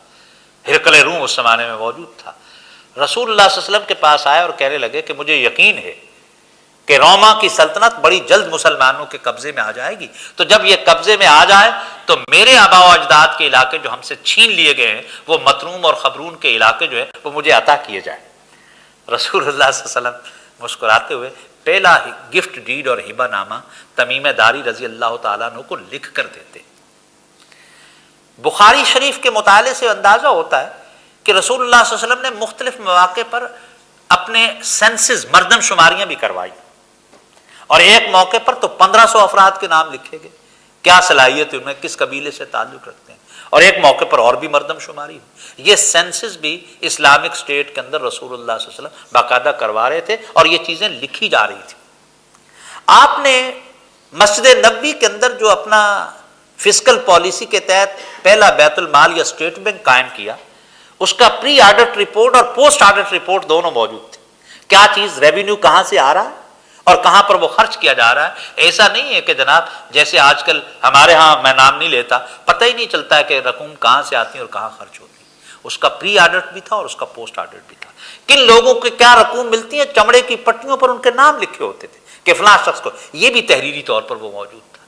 ہرقل روم اس زمانے میں موجود تھا۔ رسول اللہ صلی اللہ علیہ وسلم کے پاس آئے اور کہنے لگے کہ مجھے یقین ہے کہ روما کی سلطنت بڑی جلد مسلمانوں کے قبضے میں آ جائے گی، تو جب یہ قبضے میں آ جائے تو میرے آبا و اجداد کے علاقے جو ہم سے چھین لیے گئے ہیں، وہ مطروم اور خبرون کے علاقے جو ہے وہ مجھے عطا کیے جائیں۔ رسول اللہ صلی اللہ علیہ وسلم مسکراتے ہوئے پہلا گفٹ ڈیڈ اور ہبہ نامہ تمیم داری رضی اللہ تعالیٰ عنہ کو لکھ کر دیتے۔ بخاری شریف کے مطالعے سے اندازہ ہوتا ہے کہ رسول اللہ صلی اللہ علیہ وسلم نے مختلف مواقع پر اپنے سینسز، مردم شماریاں بھی کروائی، اور ایک موقع پر تو 1500 افراد کے نام لکھے گئے، کیا صلاحیت ہے، انہیں کس قبیلے سے تعلق رکھتے ہیں، اور ایک موقع پر اور بھی مردم شماری ہوئی۔ یہ سینسز بھی اسلامک اسٹیٹ کے اندر رسول اللہ صلی اللہ علیہ وسلم باقاعدہ کروا رہے تھے، اور یہ چیزیں لکھی جا رہی تھی۔ آپ نے مسجد نبوی کے اندر جو اپنا فسکل پالیسی کے تحت پہلا بیت المال یا اسٹیٹ بینک قائم کیا، اس کا پری آڈٹ رپورٹ اور پوسٹ آڈٹ رپورٹ دونوں موجود تھے۔ کیا چیز ریونیو کہاں سے آ رہا ہے اور کہاں پر وہ خرچ کیا جا رہا ہے۔ ایسا نہیں ہے کہ جناب جیسے آج کل ہمارے ہاں، میں نام نہیں لیتا، پتہ ہی نہیں چلتا ہے کہ رقم کہاں سے آتی ہے اور کہاں خرچ ہوتی ہے۔ اس کا پری آڈٹ بھی تھا اور اس کا پوسٹ آڈٹ بھی تھا۔ کن لوگوں کو کیا رقم ملتی ہے، چمڑے کی پٹیوں پر ان کے نام لکھے ہوتے تھے کہ فلاں شخص کو، یہ بھی تحریری طور پر وہ موجود تھا۔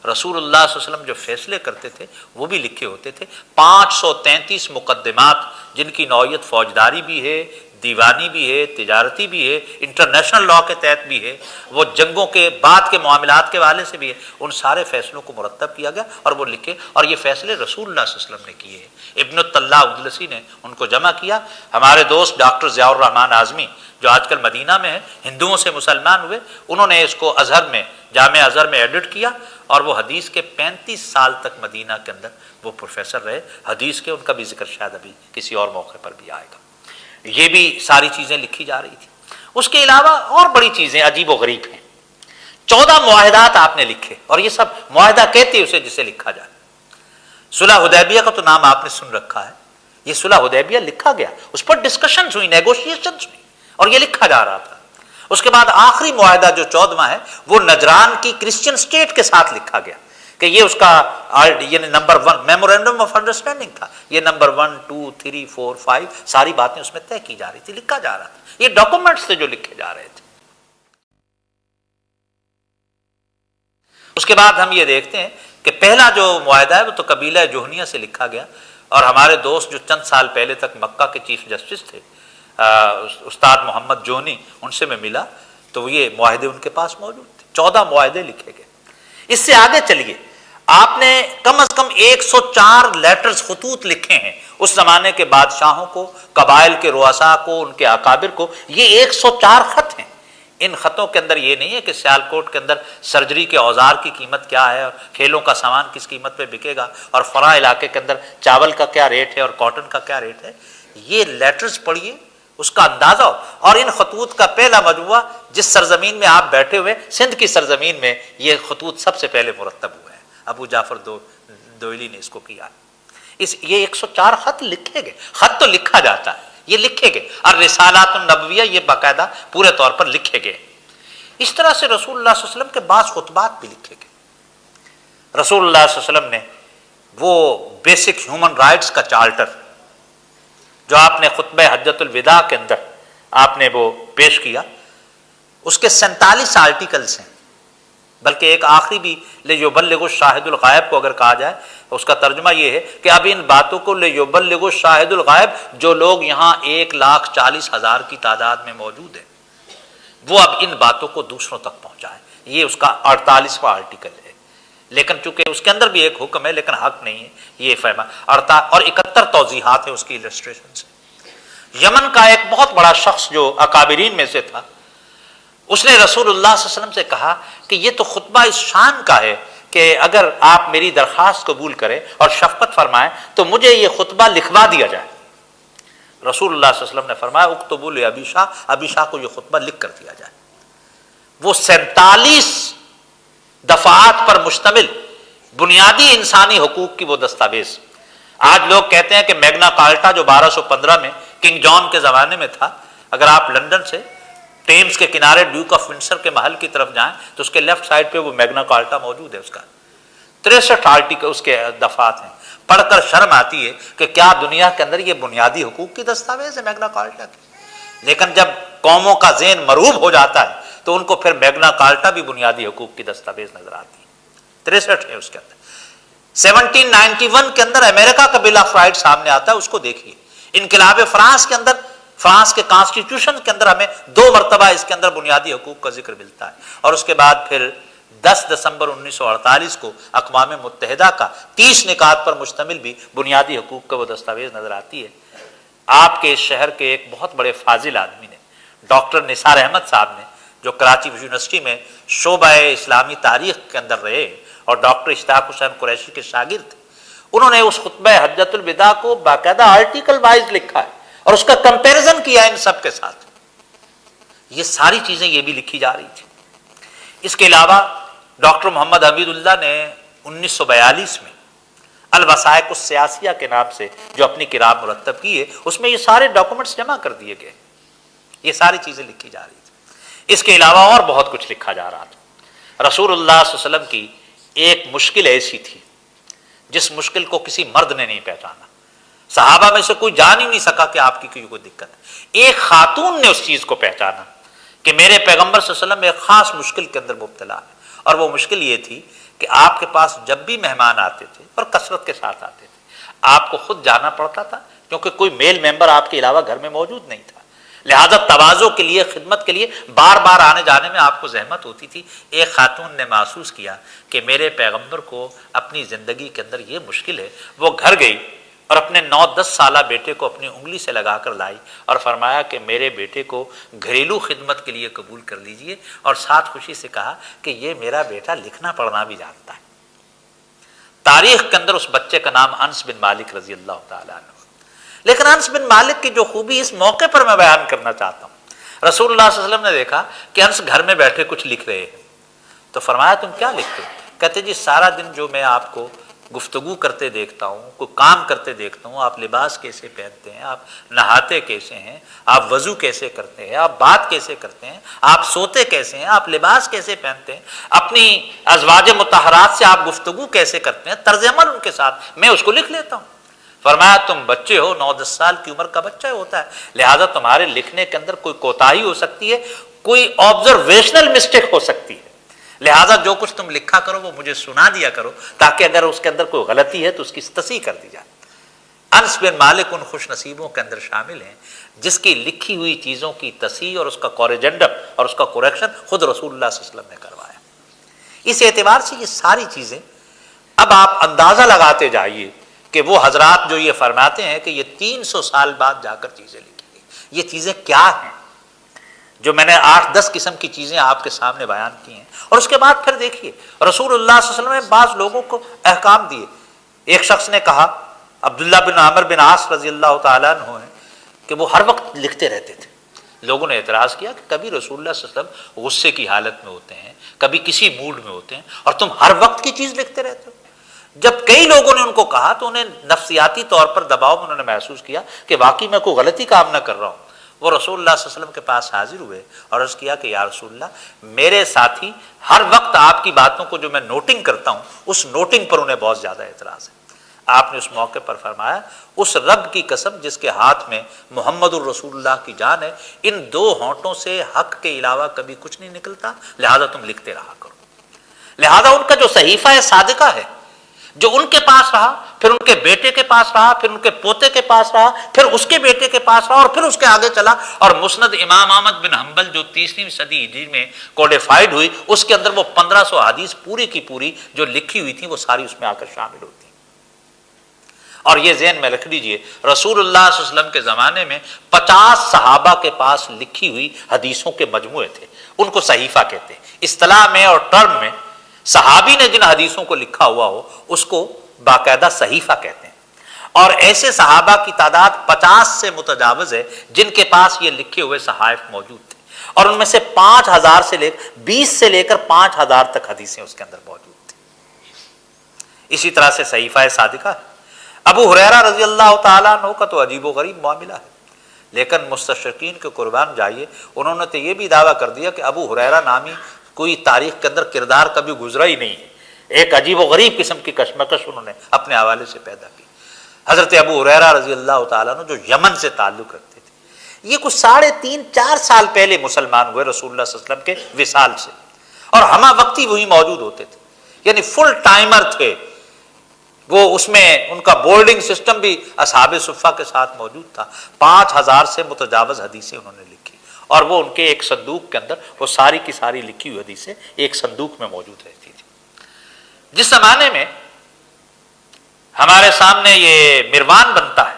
رسول اللہ صلی اللہ علیہ وسلم جو فیصلے کرتے تھے وہ بھی لکھے ہوتے تھے. 533 مقدمات جن کی نوعیت فوجداری بھی ہے، دیوانی بھی ہے، تجارتی بھی ہے، انٹرنیشنل لا کے تحت بھی ہے، وہ جنگوں کے بعد کے معاملات کے حوالے سے بھی ہے. ان سارے فیصلوں کو مرتب کیا گیا اور وہ لکھے، اور یہ فیصلے رسول اللہ صلی اللہ علیہ وسلم نے کیے ہیں. ابن الطلاء اجلسی نے ان کو جمع کیا. ہمارے دوست ڈاکٹر ضیاء الرحمن اعظمی جو آج کل مدینہ میں ہیں، ہندوؤں سے مسلمان ہوئے، انہوں نے اس کو ازہر میں، جامعہ ازہر میں ایڈٹ کیا، اور وہ حدیث کے 35 سال تک مدینہ کے اندر وہ پروفیسر رہے حدیث کے. ان کا بھی ذکر شاید ابھی کسی اور موقع پر بھی آئے گا. یہ بھی ساری چیزیں لکھی جا رہی تھی. اس کے علاوہ اور بڑی چیزیں عجیب و غریب ہیں. 14 معاہدات آپ نے لکھے، اور یہ سب معاہدہ کہتے ہیں اسے جسے لکھا جائے. صلح حدیبیہ کا تو نام آپ نے سن رکھا ہے. یہ صلح حدیبیہ لکھا گیا، اس پر ڈسکشنز ہوئی، نیگوشیشنز ہوئی، اور یہ لکھا جا رہا تھا. اس کے بعد آخری معاہدہ جو 14واں ہے وہ نجران کی کرسچن اسٹیٹ کے ساتھ لکھا گیا کہ یہ اس کا یعنی نمبر 1 میمورینڈم آف انڈرسٹینڈنگ تھا. یہ نمبر 1 2 3 4 5 ساری باتیں اس میں طے کی جا رہی تھی، لکھا جا رہا تھا. یہ ڈاکومنٹس تھے جو لکھے جا رہے تھے. اس کے بعد ہم یہ دیکھتے ہیں کہ پہلا جو معاہدہ ہے وہ تو قبیلہ جوہنیہ سے لکھا گیا، اور ہمارے دوست جو چند سال پہلے تک مکہ کے چیف جسٹس تھے استاد محمد جونی، ان سے میں ملا تو یہ معاہدے ان کے پاس موجود تھے. 14 معاہدے لکھے گئے. اس سے آگے چلیے، آپ نے کم از کم 104 لیٹرز، خطوط لکھے ہیں اس زمانے کے بادشاہوں کو، قبائل کے رؤساء کو، ان کے اکابر کو. یہ 104 خط ہیں. ان خطوں کے اندر یہ نہیں ہے کہ سیالکوٹ کے اندر سرجری کے اوزار کی قیمت کیا ہے، اور کھیلوں کا سامان کس قیمت پہ بکے گا، اور فلاں علاقے کے اندر چاول کا کیا ریٹ ہے اور کاٹن کا کیا ریٹ ہے. یہ لیٹرز پڑھیے، اس کا اندازہ ہو. اور ان خطوط کا پہلا مجموعہ جس سرزمین میں آپ بیٹھے ہوئے، سندھ کی سرزمین میں، یہ خطوط سب سے پہلے مرتب ہوئے ہیں. ابو جعفر دوئلی نے اس کو کیا. یہ 104 خط لکھے گئے. خط تو لکھا جاتا ہے، یہ لکھے گئے. اور رسالات النبویہ یہ باقاعدہ پورے طور پر لکھے گئے. اس طرح سے رسول اللہ صلی اللہ علیہ وسلم کے بعض خطبات بھی لکھے گئے. رسول اللہ صلی اللہ علیہ وسلم نے وہ بیسک ہیومن رائٹس کا چارٹر جو آپ نے خطبہ حجۃ الوداع کے اندر آپ نے وہ پیش کیا، اس کے 47 آرٹیکلز ہیں. بلکہ ایک آخری بھی لیبلغ الشاہد الغائب کو اگر کہا جائے، اس کا ترجمہ یہ ہے کہ اب ان باتوں کو لیبلغ الشاہد الغائب، جو لوگ یہاں 1,40,000 کی تعداد میں موجود ہیں، وہ اب ان باتوں کو دوسروں تک پہنچائیں. یہ اس کا 48واں آرٹیکل ہے. لیکن چونکہ اس کے اندر بھی ایک حکم ہے لیکن حق نہیں ہے، یہ فہما. اور 71 توضیحات ہیں اس کی السٹریشنز. یمن کا ایک بہت بڑا شخص جو اکابرین میں سے تھا، اس نے رسول اللہ صلی اللہ علیہ وسلم سے کہا کہ یہ تو خطبہ اس شان کا ہے کہ اگر آپ میری درخواست قبول کریں اور شفقت فرمائیں تو مجھے یہ خطبہ لکھوا دیا جائے. رسول اللہ صلی اللہ علیہ وسلم نے فرمایا اکتبوا لابی شاہ، ابی شاہ کو یہ خطبہ لکھ کر دیا جائے. وہ 47 دفعات پر مشتمل بنیادی انسانی حقوق کی وہ دستاویز. آج لوگ کہتے ہیں کہ میگنا کارٹا جو 1215 میں کنگ جان کے زمانے میں تھا، اگر آپ لندن سے ٹیمز کے کنارے ڈیوک آف ونسر کے محل کی طرف جائیں تو اس کے لیفٹ سائڈ پہ وہ میگنا کارٹا موجود ہے. اس کا 63 آرٹیکل اس کے دفعات ہیں. پڑھ کر شرم آتی ہے کہ کیا دنیا کے اندر یہ بنیادی حقوق کی دستاویز ہے میگنا کارٹا کی. لیکن جب قوموں کا ذہن مرعوب ہو جاتا ہے تو ان کو پھر میگنا کارٹا بھی بنیادی حقوق کی دستاویز نظر آتی ہے. 63 ہے اس کے اندر. 1791 کے اندر امریکہ کا بل آف رائٹ سامنے آتا ہے، اس کو دیکھیے. انقلاب فرانس کے اندر، فرانس کے کانسٹیٹیوشن کے اندر ہمیں 2 مرتبہ اس کے اندر بنیادی حقوق کا ذکر ملتا ہے. اور اس کے بعد پھر 10 دسمبر 1948 کو اقوام متحدہ کا 30 نکات پر مشتمل بھی بنیادی حقوق کا وہ دستاویز نظر آتی ہے. آپ کے اس شہر کے ایک بہت بڑے فاضل آدمی نے، ڈاکٹر نثار احمد صاحب نے، جو کراچی یونیورسٹی میں شعبہ اسلامی تاریخ کے اندر رہے اور ڈاکٹر اشتاق حسین قریشی کے شاگرد تھے، انہوں نے اس خطبہ حجۃ الوداع کو باقاعدہ آرٹیکل وائز لکھا ہے اور اس کا کمپیریزن کیا ان سب کے ساتھ. یہ ساری چیزیں یہ بھی لکھی جا رہی تھی. اس کے علاوہ ڈاکٹر محمد حمید اللہ نے 1942 میں الوثائق السیاسیہ کے نام سے جو اپنی کتاب مرتب کی ہے، اس میں یہ سارے ڈاکومنٹس جمع کر دیے گئے. یہ ساری چیزیں لکھی جا رہی تھی. اس کے علاوہ اور بہت کچھ لکھا جا رہا تھا. رسول اللہ صلی اللہ علیہ وسلم کی ایک مشکل ایسی تھی جس مشکل کو کسی مرد نے نہیں پہچانا. صحابہ میں سے کوئی جان ہی نہیں سکا کہ آپ کی کوئی دقت ہے. ایک خاتون نے اس چیز کو پہچانا کہ میرے پیغمبر صلی اللہ علیہ وسلم ایک خاص مشکل کے اندر مبتلا ہے، اور وہ مشکل یہ تھی کہ آپ کے پاس جب بھی مہمان آتے تھے اور کثرت کے ساتھ آتے تھے، آپ کو خود جانا پڑتا تھا کیونکہ کوئی میل ممبر آپ کے علاوہ گھر میں موجود نہیں تھا، لہذا تواضع کے لیے، خدمت کے لیے بار بار آنے جانے میں آپ کو زحمت ہوتی تھی۔ ایک خاتون نے محسوس کیا کہ میرے پیغمبر کو اپنی زندگی کے اندر یہ مشکل ہے، وہ گھر گئی اور اپنے 9-10 سالہ بیٹے کو اپنی انگلی سے لگا کر لائی اور فرمایا کہ میرے بیٹے کو گھریلو خدمت کے لیے قبول کر لیجئے، اور ساتھ خوشی سے کہا کہ یہ میرا بیٹا لکھنا پڑھنا بھی جانتا ہے۔ تاریخ کے اندر اس بچے کا نام انس بن مالک رضی اللہ تعالیٰ عنہ۔ لیکن انس بن مالک کی جو خوبی اس موقع پر میں بیان کرنا چاہتا ہوں، رسول اللہ صلی اللہ علیہ وسلم نے دیکھا کہ انس گھر میں بیٹھے کچھ لکھ رہے ہیں، تو فرمایا تم کیا لکھتے ہو؟ کہتے جی سارا دن جو میں آپ کو گفتگو کرتے دیکھتا ہوں، کوئی کام کرتے دیکھتا ہوں، آپ لباس کیسے پہنتے ہیں، آپ نہاتے کیسے ہیں، آپ وضو کیسے کرتے ہیں، آپ بات کیسے کرتے ہیں، آپ سوتے کیسے ہیں، آپ لباس کیسے پہنتے ہیں، اپنی ازواج مطہرات سے آپ گفتگو کیسے کرتے ہیں، طرز عمل ان کے ساتھ میں اس کو لکھ لیتا ہوں۔ فرمایا تم بچے ہو، 9-10 سال کی عمر کا بچہ ہوتا ہے، لہذا تمہارے لکھنے کے اندر کوئی کوتاہی ہو سکتی ہے، کوئی آبزرویشنل مسٹیک ہو سکتی ہے، لہذا جو کچھ تم لکھا کرو وہ مجھے سنا دیا کرو تاکہ اگر اس کے اندر کوئی غلطی ہے تو اس کی تصحیح کر دی جائے۔ انس بن مالک ان خوش نصیبوں کے اندر شامل ہیں جس کی لکھی ہوئی چیزوں کی تصحیح اور اس کا کوریجنڈم اور اس کا کوریکشن خود رسول اللہ صلی اللہ علیہ وسلم نے کروایا۔ اس اعتبار سے یہ ساری چیزیں اب آپ اندازہ لگاتے جائیے کہ وہ حضرات جو یہ فرماتے ہیں کہ یہ 300 سال بعد جا کر چیزیں لکھی گئی، یہ چیزیں کیا ہیں جو میں نے 8-10 قسم کی چیزیں آپ کے سامنے بیان کی ہیں۔ اور اس کے بعد پھر دیکھیے رسول اللہ صلی اللہ علیہ وسلم نے بعض لوگوں کو احکام دیے۔ ایک شخص نے کہا، عبداللہ بن عامر بن عاص رضی اللہ تعالیٰ عنہ ہیں، کہ وہ ہر وقت لکھتے رہتے تھے۔ لوگوں نے اعتراض کیا کہ کبھی رسول اللہ صلی اللہ علیہ وسلم غصے کی حالت میں ہوتے ہیں، کبھی کسی موڈ میں ہوتے ہیں، اور تم ہر وقت کی چیز لکھتے رہتے ہو۔ جب کئی لوگوں نے ان کو کہا تو انہیں نفسیاتی طور پر دباؤ میں انہوں نے محسوس کیا کہ واقعی میں کوئی غلطی کام نہ کر رہا ہوں۔ وہ رسول اللہ صلی اللہ علیہ وسلم کے پاس حاضر ہوئے اور عرض کیا کہ یا رسول اللہ، میرے ساتھی ہر وقت آپ کی باتوں کو جو میں نوٹنگ کرتا ہوں اس نوٹنگ پر انہیں بہت زیادہ اعتراض ہے۔ آپ نے اس موقع پر فرمایا، اس رب کی قسم جس کے ہاتھ میں محمد الرسول اللہ کی جان ہے، ان 2 ہونٹوں سے حق کے علاوہ کبھی کچھ نہیں نکلتا، لہذا تم لکھتے رہا کرو۔ لہذا ان کا جو صحیفہ صادقہ ہے جو ان کے پاس رہا، پھر ان کے بیٹے کے پاس رہا، پھر ان کے پوتے کے پاس رہا، پھر اس کے بیٹے کے پاس رہا، اور پھر اس کے آگے چلا، اور مسند امام احمد بن حنبل جو 3ویں صدی ہجری میں کوڈیفائڈ ہوئی، اس کے اندر وہ 1500 حدیث پوری کی پوری جو لکھی ہوئی تھی وہ ساری اس میں آ کر شامل ہوتی۔ اور یہ ذہن میں رکھ لیجئے، رسول اللہ صلی اللہ علیہ وسلم کے زمانے میں 50 صحابہ کے پاس لکھی ہوئی حدیثوں کے مجموعے تھے، ان کو صحیفہ کہتے ہیں۔ اصطلاح میں اور ٹرم میں صحابی نے جن حدیثوں کو لکھا ہوا ہو اس کو باقاعدہ صحیفہ کہتے ہیں، اور ایسے صحابہ کی تعداد 50 سے متجاوز ہے جن کے پاس یہ لکھے ہوئے صحائف موجود تھے، اور ان میں سے 5000 سے لے 20 سے لے کر 5000 تک حدیثیں اس کے اندر موجود تھیں۔ اسی طرح سے صحیفہ صادقہ ہے۔ ابو ہریرہ رضی اللہ تعالیٰ عنہ کا تو عجیب و غریب معاملہ ہے، لیکن مستشرقین کے قربان جائیے، انہوں نے تو یہ بھی دعویٰ کر دیا کہ ابو ہریرہ نامی کوئی تاریخ کے اندر کردار کبھی گزرا ہی نہیں ہے۔ ایک عجیب و غریب قسم کی کشمکش انہوں نے اپنے حوالے سے پیدا کی۔ حضرت ابو ہریرہ رضی اللہ تعالیٰ عنہ جو یمن سے تعلق رکھتے تھے، یہ کچھ 3.5-4 سال پہلے مسلمان ہوئے رسول اللہ صلی اللہ علیہ وسلم کے وصال سے، اور ہمہ وقتی وہی موجود ہوتے تھے، یعنی فل ٹائمر تھے وہ۔ اس میں ان کا بورڈنگ سسٹم بھی اصحاب صفہ کے ساتھ موجود تھا۔ 5000 سے متجاوز حدیثیں انہوں نے لکھی، اور وہ ان کے ایک صندوق کے اندر وہ ساری کی ساری لکھی ہوئی حدیثیں ایک صندوق میں موجود رہتی تھی۔ جس زمانے میں ہمارے سامنے یہ مروان بنتا ہے،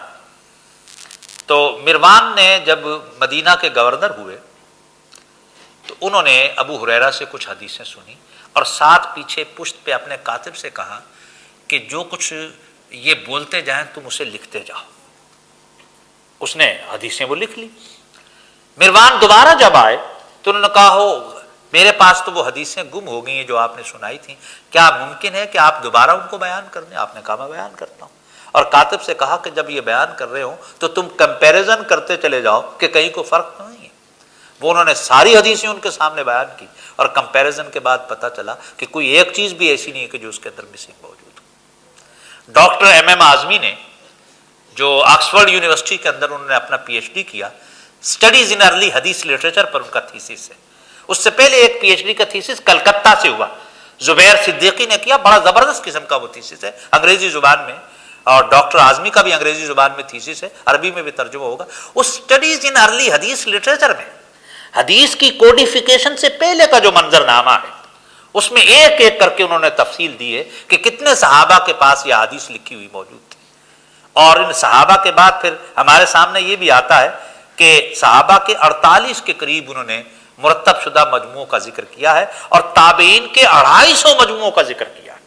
تو مروان نے جب مدینہ کے گورنر ہوئے تو انہوں نے ابو ہریرہ سے کچھ حدیثیں سنی، اور ساتھ پیچھے پشت پہ اپنے کاتب سے کہا کہ جو کچھ یہ بولتے جائیں تم اسے لکھتے جاؤ۔ اس نے حدیثیں وہ لکھ لی۔ مروان دوبارہ جب آئے تو انہوں نے کہا، ہو میرے پاس تو وہ حدیثیں گم ہو گئی ہیں جو آپ نے سنائی تھیں، کیا ممکن ہے کہ آپ دوبارہ ان کو بیان کر دیں؟ آپ نے کہا میں بیان کرتا ہوں، اور کاتب سے کہا کہ جب یہ بیان کر رہے ہوں تو تم کمپیریزن کرتے چلے جاؤ کہ کہیں کوئی فرق تو نہیں ہے۔ وہ انہوں نے ساری حدیثیں ان کے سامنے بیان کی، اور کمپیریزن کے بعد پتہ چلا کہ کوئی ایک چیز بھی ایسی نہیں ہے کہ جو اس کے اندر مسنگ موجود ہو۔ ڈاکٹر MM اعظمی نے جو آکسفورڈ یونیورسٹی کے اندر انہوں نے اپنا PhD کیا، اسٹڈیز ان ارلی حدیث لٹریچر پر ان کا تھیسس ہے۔ اس سے پہلے ایک PhD کا تھیسس کلکتہ سے ہوا، زبیر صدیقی نے کیا، بڑا زبردست قسم کا وہ تھیسس ہے انگریزی زبان میں، اور ڈاکٹر اعظمی کا بھی انگریزی زبان میں تھیسس ہے، عربی میں بھی ترجمہ ہوگا. اس اسٹڈیز ان ارلی حدیث لٹریچر میں حدیث کی کوڈیفیکیشن سے پہلے کا جو منظر نامہ ہے اس میں ایک ایک کر کے انہوں نے تفصیل دی ہے کہ کتنے صحابہ کے پاس یہ حدیث لکھی ہوئی موجود تھی. اور ان صحابہ کے بعد پھر ہمارے سامنے یہ بھی آتا ہے کہ صحابہ کے 48 کے قریب انہوں نے مرتب شدہ مجموعوں کا ذکر کیا ہے، اور تابعین کے 250 مجموعوں کا ذکر کیا ہے.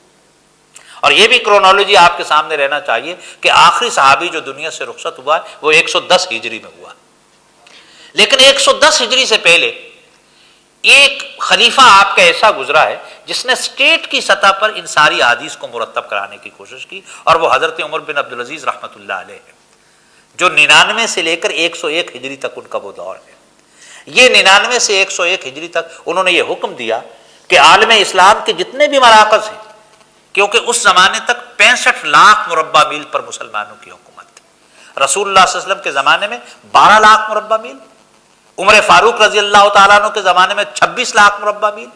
اور یہ بھی کرونالوجی آپ کے سامنے رہنا چاہیے کہ آخری صحابی جو دنیا سے رخصت ہوا ہے وہ 110 ہجری میں ہوا، لیکن 110 ہجری سے پہلے ایک خلیفہ آپ کا ایسا گزرا ہے جس نے اسٹیٹ کی سطح پر ان ساری احادیث کو مرتب کرانے کی کوشش کی، اور وہ حضرت عمر بن عبدالعزیز رحمۃ اللہ علیہ ہے، جو 99 سے لے کر 101 ہجری تک ان کا وہ دور ہے. یہ 99 سے 101 ہجری تک انہوں نے یہ حکم دیا کہ عالم اسلام کے جتنے بھی مراکز ہیں، کیونکہ اس زمانے تک 65 لاکھ مربع میل پر مسلمانوں کی حکومت تھی. رسول اللہ صلی اللہ علیہ وسلم کے زمانے میں 12 لاکھ مربع میل، عمر فاروق رضی اللہ تعالیٰ عنہ کے زمانے میں 26 لاکھ مربع میل،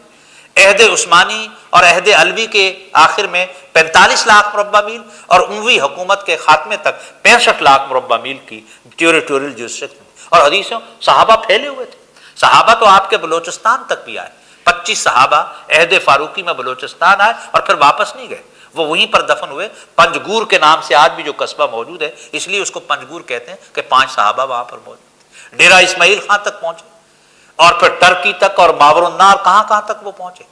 عہد عثمانی اور عہد علوی کے آخر میں 45 لاکھ مربع میل، اور اموی حکومت کے خاتمے تک 65 لاکھ مربع میل کی ٹیریٹوریل جورسڈکشن. اور حدیثوں صحابہ پھیلے ہوئے تھے. صحابہ تو آپ کے بلوچستان تک بھی آئے، 25 صحابہ عہد فاروقی میں بلوچستان آئے اور پھر واپس نہیں گئے، وہ وہیں پر دفن ہوئے. پنجگور کے نام سے آج بھی جو قصبہ موجود ہے اس لیے اس کو پنجگور کہتے ہیں کہ 5 صحابہ وہاں پر موجود. ڈیرہ اسماعیل خان تک پہنچے، اور پھر ٹرکی تک اور ماور النار کہاں کہاں تک وہ پہنچے.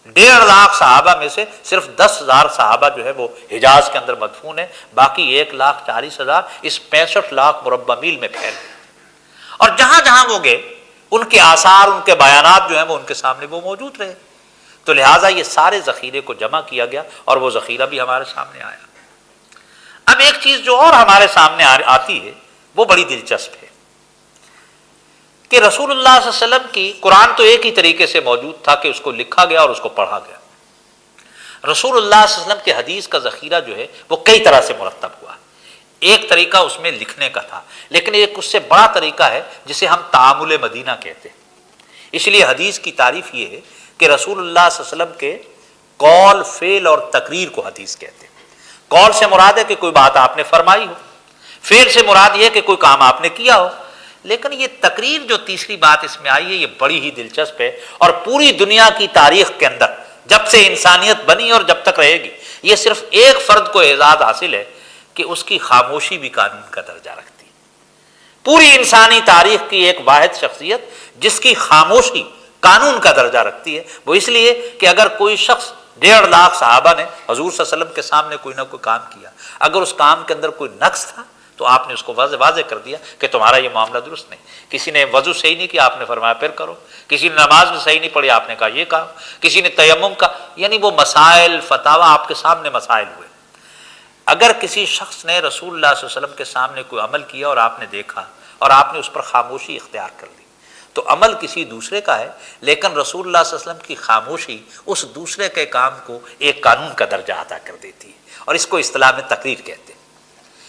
1.5 لاکھ صحابہ میں سے صرف 10,000 صحابہ جو ہے وہ حجاز کے اندر مدفون ہے، باقی 1,40,000 اس 65 لاکھ مربع میل میں پھیل گئے. اور جہاں جہاں وہ گئے ان کے آثار، ان کے بیانات جو ہیں وہ ان کے سامنے وہ موجود رہے. تو لہٰذا یہ سارے ذخیرے کو جمع کیا گیا اور وہ ذخیرہ بھی ہمارے سامنے آیا. اب ایک چیز جو اور ہمارے سامنے آتی ہے وہ بڑی دلچسپ ہے کہ رسول اللہ صلی اللہ علیہ وسلم کی قرآن تو ایک ہی طریقے سے موجود تھا کہ اس کو لکھا گیا اور اس کو پڑھا گیا. رسول اللہ صلی اللہ علیہ وسلم کے حدیث کا ذخیرہ جو ہے وہ کئی طرح سے مرتب ہوا. ایک طریقہ اس میں لکھنے کا تھا، لیکن ایک اس سے بڑا طریقہ ہے جسے ہم تعامل مدینہ کہتے ہیں. اس لیے حدیث کی تعریف یہ ہے کہ رسول اللہ صلی اللہ علیہ وسلم کے قول، فعل اور تقریر کو حدیث کہتے ہیں. قول سے مراد ہے کہ کوئی بات آپ نے فرمائی ہو، فعل سے مراد یہ ہے کہ کوئی کام آپ نے کیا ہو، لیکن یہ تقریر جو تیسری بات اس میں آئی ہے یہ بڑی ہی دلچسپ ہے. اور پوری دنیا کی تاریخ کے اندر جب سے انسانیت بنی اور جب تک رہے گی یہ صرف ایک فرد کو اعزاز حاصل ہے کہ اس کی خاموشی بھی قانون کا درجہ رکھتی ہے. پوری انسانی تاریخ کی ایک واحد شخصیت جس کی خاموشی قانون کا درجہ رکھتی ہے، وہ اس لیے کہ اگر کوئی شخص 1.5 لاکھ صحابہ نے حضور صلی اللہ علیہ وسلم کے سامنے کوئی نہ کوئی کام کیا، اگر اس کام کے اندر کوئی نقص تھا تو آپ نے اس کو واضح کر دیا کہ تمہارا یہ معاملہ درست نہیں. کسی نے وضو صحیح نہیں کیا، آپ نے فرمایا پھر کرو. کسی نے نماز میں صحیح نہیں پڑھی، آپ نے کہا یہ کہا. کسی نے تیمم کا، یعنی وہ مسائل فتاوی آپ کے سامنے مسائل ہوئے. اگر کسی شخص نے رسول اللہ صلی اللہ علیہ وسلم کے سامنے کوئی عمل کیا اور آپ نے دیکھا اور آپ نے اس پر خاموشی اختیار کر لی تو عمل کسی دوسرے کا ہے، لیکن رسول اللہ صلی اللہ علیہ وسلم کی خاموشی اس دوسرے کے کام کو ایک قانون کا درجہ عطا کر دیتی ہے، اور اس کو اصطلاح میں تقریر کہتے ہیں.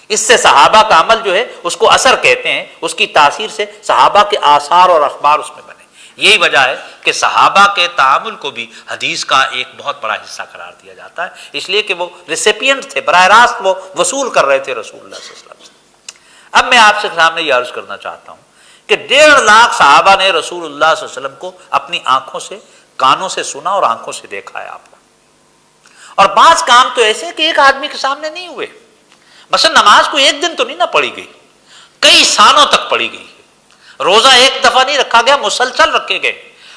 اس سے صحابہ کا عمل جو ہے اس کو اثر کہتے ہیں، اس کی تاثیر سے صحابہ کے آثار اور اخبار اس میں بنے. یہی وجہ ہے کہ صحابہ کے تعامل کو بھی حدیث کا ایک بہت بڑا حصہ قرار دیا جاتا ہے، اس لیے کہ وہ ریسیپینٹ تھے، براہ راست وہ وصول کر رہے تھے رسول اللہ صلی اللہ علیہ وسلم. اب میں آپ سے سامنے یہ عرض کرنا چاہتا ہوں کہ 1.5 لاکھ صحابہ نے رسول اللہ صلی اللہ علیہ وسلم کو اپنی آنکھوں سے، کانوں سے سنا اور آنکھوں سے دیکھا ہے آپ کو. اور بعض کام تو ایسے کہ ایک آدمی کے سامنے نہیں ہوئے. مثلا نماز کو ایک دن تو نہیں نہ پڑھی گئی، کئی سالوں تک پڑھی گئی. روزہ ایک دفعہ نہیں رکھا گیا، مسلسل رکھے گئے.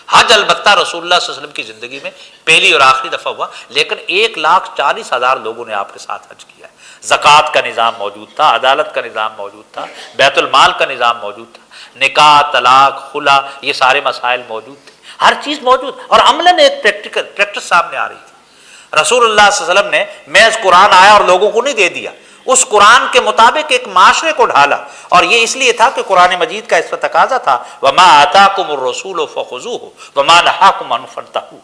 حج البتہ رسول اللہ صلی اللہ علیہ وسلم کی زندگی میں پہلی اور آخری دفعہ ہوا، لیکن 1,40,000 لوگوں نے آپ کے ساتھ حج کیا ہے. زکوٰۃ کا نظام موجود تھا، عدالت کا نظام موجود تھا، بیت المال کا نظام موجود تھا، نکاح، طلاق، خلا، یہ سارے مسائل موجود تھے، ہر چیز موجود، اور عملاً ایک پریکٹس سامنے آ رہی تھی. رسول اللہ صلی اللہ علیہ وسلم نے محض قرآن آیا اور لوگوں کو نہیں دے دیا، اس قرآن کے مطابق ایک معاشرے کو ڈھالا. اور یہ اس لیے تھا کہ قرآن مجید کا اس پر تقاضا تھا وَمَا آتَاكُمُ الرَّسُولُ فَخُذُوهُ وَمَا نَهَاكُمْ عَنْهُ فَانْتَهُوا.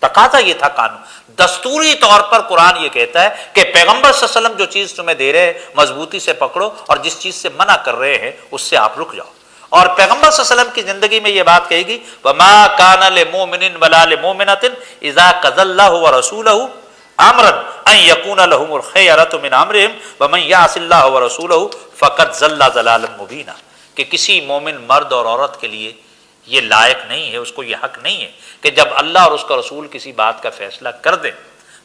تقاضا یہ تھا قانون. دستوری طور پر قرآن یہ کہتا ہے کہ پیغمبر صلی اللہ علیہ وسلم جو چیز تمہیں دے رہے ہیں مضبوطی سے پکڑو، اور جس چیز سے منع کر رہے ہیں اس سے آپ رک جاؤ. اور پیغمبر صلی اللہ علیہ وسلم کی زندگی میں یہ بات کہے گی وما کان للمؤمن ولا للمؤمنۃ اذا قضى الله ورسوله امرا ان يكون لهم الخيرة من امرهم ومن يعص الله ورسوله فقد ضل ضلالا مبینا، کہ کسی مومن مرد اور عورت کے لیے یہ لائق نہیں ہے، اس کو یہ حق نہیں ہے کہ جب اللہ اور اس کا رسول کسی بات کا فیصلہ کر دیں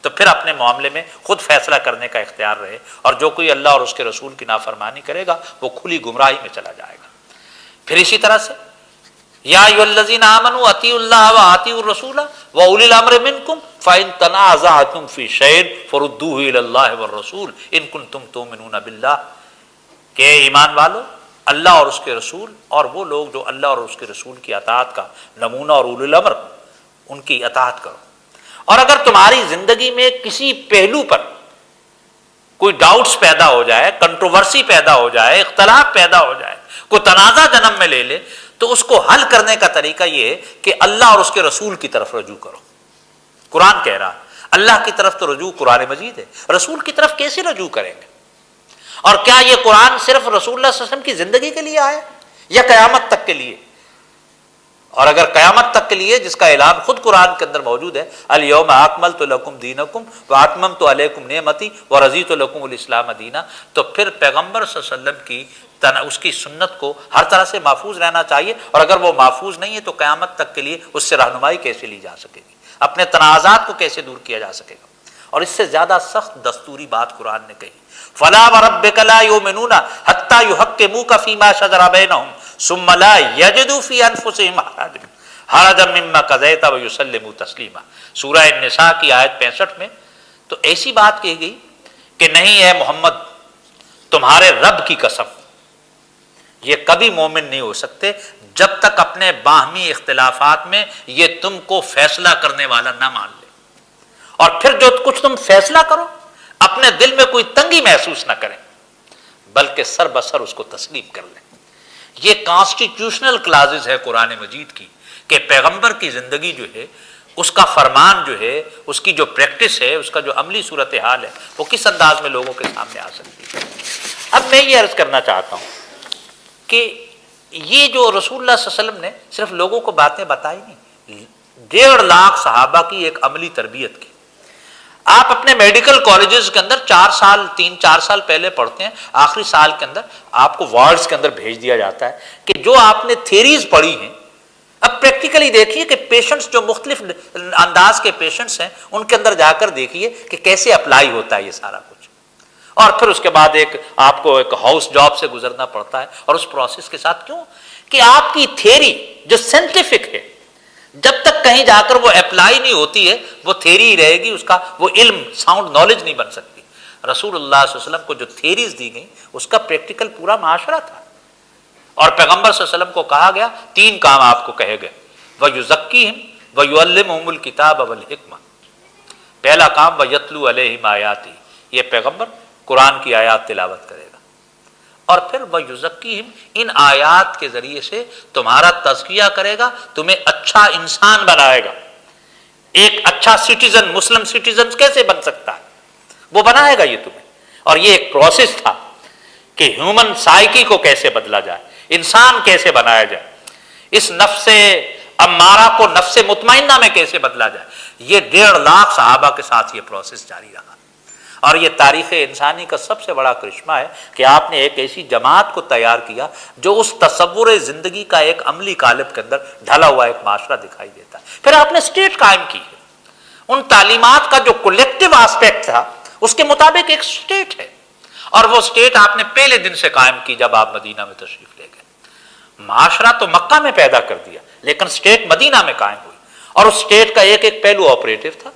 تو پھر اپنے معاملے میں خود فیصلہ کرنے کا اختیار رہے، اور جو کوئی اللہ اور اس کے رسول کی نافرمانی کرے گا وہ کھلی گمراہی میں چلا جائے گا۔ پھر اسی طرح سے یا ایھا الذین آمنوا اطیعوا اللہ واطیعوا الرسول واولی الامر منکم فإن تنازعتم فی شیء فردوہ الی اللہ والرسول ان کنتم تؤمنون باللہ، کہ ایمان والو اللہ اور اس کے رسول اور وہ لوگ جو اللہ اور اس کے رسول کی اطاعت کا نمونہ اور اولی الامر ان کی اطاعت کرو۔ اور اگر تمہاری زندگی میں کسی پہلو پر کوئی ڈاؤٹس پیدا ہو جائے، کنٹروورسی پیدا ہو جائے، اختلاف پیدا ہو جائے، کوئی تنازع جنم میں لے لے، تو اس کو حل کرنے کا طریقہ یہ ہے کہ اللہ اور اس کے رسول کی طرف رجوع کرو۔ قرآن کہہ رہا اللہ کی طرف تو رجوع قرآن مجید ہے، رسول کی طرف کیسے رجوع کریں گے؟ اور کیا یہ قرآن صرف رسول اللہ صلی اللہ علیہ وسلم کی زندگی کے لیے آیا یا قیامت تک کے لیے؟ اور اگر قیامت تک کے لیے، جس کا اعلان خود قرآن کے اندر موجود ہے الیوم اکملت لکم دینکم واتممت علیکم نعمتی ورضیت لکم الاسلام دینا، تو پھر پیغمبر صلی اللہ علیہ وسلم کی اس کی سنت کو ہر طرح سے محفوظ رہنا چاہیے، اور اگر وہ محفوظ نہیں ہے تو قیامت تک کے لیے اس سے رہنمائی کیسے لی جا سکے گی، اپنے تنازعات کو کیسے دور کیا جا سکے گا؟ اور اس سے زیادہ سخت دستوری بات قرآن نے کہی فلا وربک لا یؤمنون حتی یحکموک فیما شجر بینہم ثم لا یجدوا فی انفسہم حرجا مما قضیت ویسلموا تسلیما۔ سورہ النساء کی آیت 65 میں تو ایسی بات کہی گئی کہ نہیں اے محمد، تمہارے رب کی قسم یہ کبھی مومن نہیں ہو سکتے جب تک اپنے باہمی اختلافات میں یہ تم کو فیصلہ کرنے والا نہ مان لے، اور پھر جو کچھ تم فیصلہ کرو اپنے دل میں کوئی تنگی محسوس نہ کریں بلکہ سر بسر اس کو تسلیم کر لیں۔ یہ کانسٹیٹیوشنل کلازز ہے قرآن مجید کی کہ پیغمبر کی زندگی جو ہے، اس کا فرمان جو ہے، اس کی جو پریکٹس ہے، اس کا جو عملی صورتحال ہے، وہ کس انداز میں لوگوں کے سامنے آ سکتی ہے۔ اب میں یہ عرض کرنا چاہتا ہوں کہ یہ جو رسول اللہ صلی اللہ علیہ وسلم نے صرف لوگوں کو باتیں بتائی نہیں، 1.5 لاکھ صحابہ کی ایک عملی تربیت کی۔ آپ اپنے میڈیکل کالجز کے اندر 3-4 سال پہلے پڑھتے ہیں، آخری سال کے اندر آپ کو وارڈز کے اندر بھیج دیا جاتا ہے کہ جو آپ نے تھیریز پڑھی ہیں اب پریکٹیکلی دیکھیے کہ پیشنٹس جو مختلف انداز کے پیشنٹس ہیں ان کے اندر جا کر دیکھیے کہ کیسے اپلائی ہوتا ہے یہ سارا کچھ، اور پھر اس کے بعد آپ کو ایک ہاؤس جاب سے گزرنا پڑتا ہے، اور اس پروسیس کے ساتھ کیوں کہ آپ کی تھیری جو سائنٹیفک ہے جب تک کہیں جا کر وہ اپلائی نہیں ہوتی ہے وہ تھیری ہی رہے گی، اس کا وہ علم ساؤنڈ نالج نہیں بن سکتی۔ رسول اللہ صلی اللہ علیہ وسلم کو جو تھیریز دی گئیں اس کا پریکٹیکل پورا معاشرہ تھا، اور پیغمبر صلی اللہ علیہ وسلم کو کہا گیا 3 کام آپ کو کہے گئے وَيُزَكِّيهِمْ وَيُعَلِّمُهُمُ الْكِتَابَ وَالْحِكْمَةَ، پہلا کام وَيَتْلُو عَلَيْهِمْ آيَاتِهِ، یہ پیغمبر قرآن کی آیات تلاوت کرے گا، اور پھر وَيُزَكِّيهِمْ، ان آیات کے ذریعے سے تمہارا تزکیہ کرے گا، تمہیں اچھا انسان بنائے گا۔ ایک اچھا سٹیزن، مسلم سٹیزن کیسے بن سکتا ہے، وہ بنائے گا یہ تمہیں، اور یہ ایک پروسیس تھا کہ ہیومن سائیکی کو کیسے بدلا جائے، انسان کیسے بنایا جائے، اس نفس امارہ کو نفس مطمئنہ میں کیسے بدلا جائے۔ یہ 1.5 لاکھ صحابہ کے ساتھ یہ پروسیس جاری رہا، اور یہ تاریخ انسانی کا سب سے بڑا کرشمہ ہے کہ آپ نے ایک ایسی جماعت کو تیار کیا جو اس تصور زندگی کا ایک عملی قالب کے اندر ڈھلا ہوا ایک معاشرہ دکھائی دیتا ہے۔ پھر آپ نے اسٹیٹ قائم کی ہے، ان تعلیمات کا جو کولیکٹیو آسپیکٹ تھا اس کے مطابق ایک اسٹیٹ ہے، اور وہ اسٹیٹ آپ نے پہلے دن سے قائم کی جب آپ مدینہ میں تشریف لے گئے۔ معاشرہ تو مکہ میں پیدا کر دیا لیکن اسٹیٹ مدینہ میں قائم ہوئی، اور اس اسٹیٹ کا ایک ایک پہلو آپریٹو تھا۔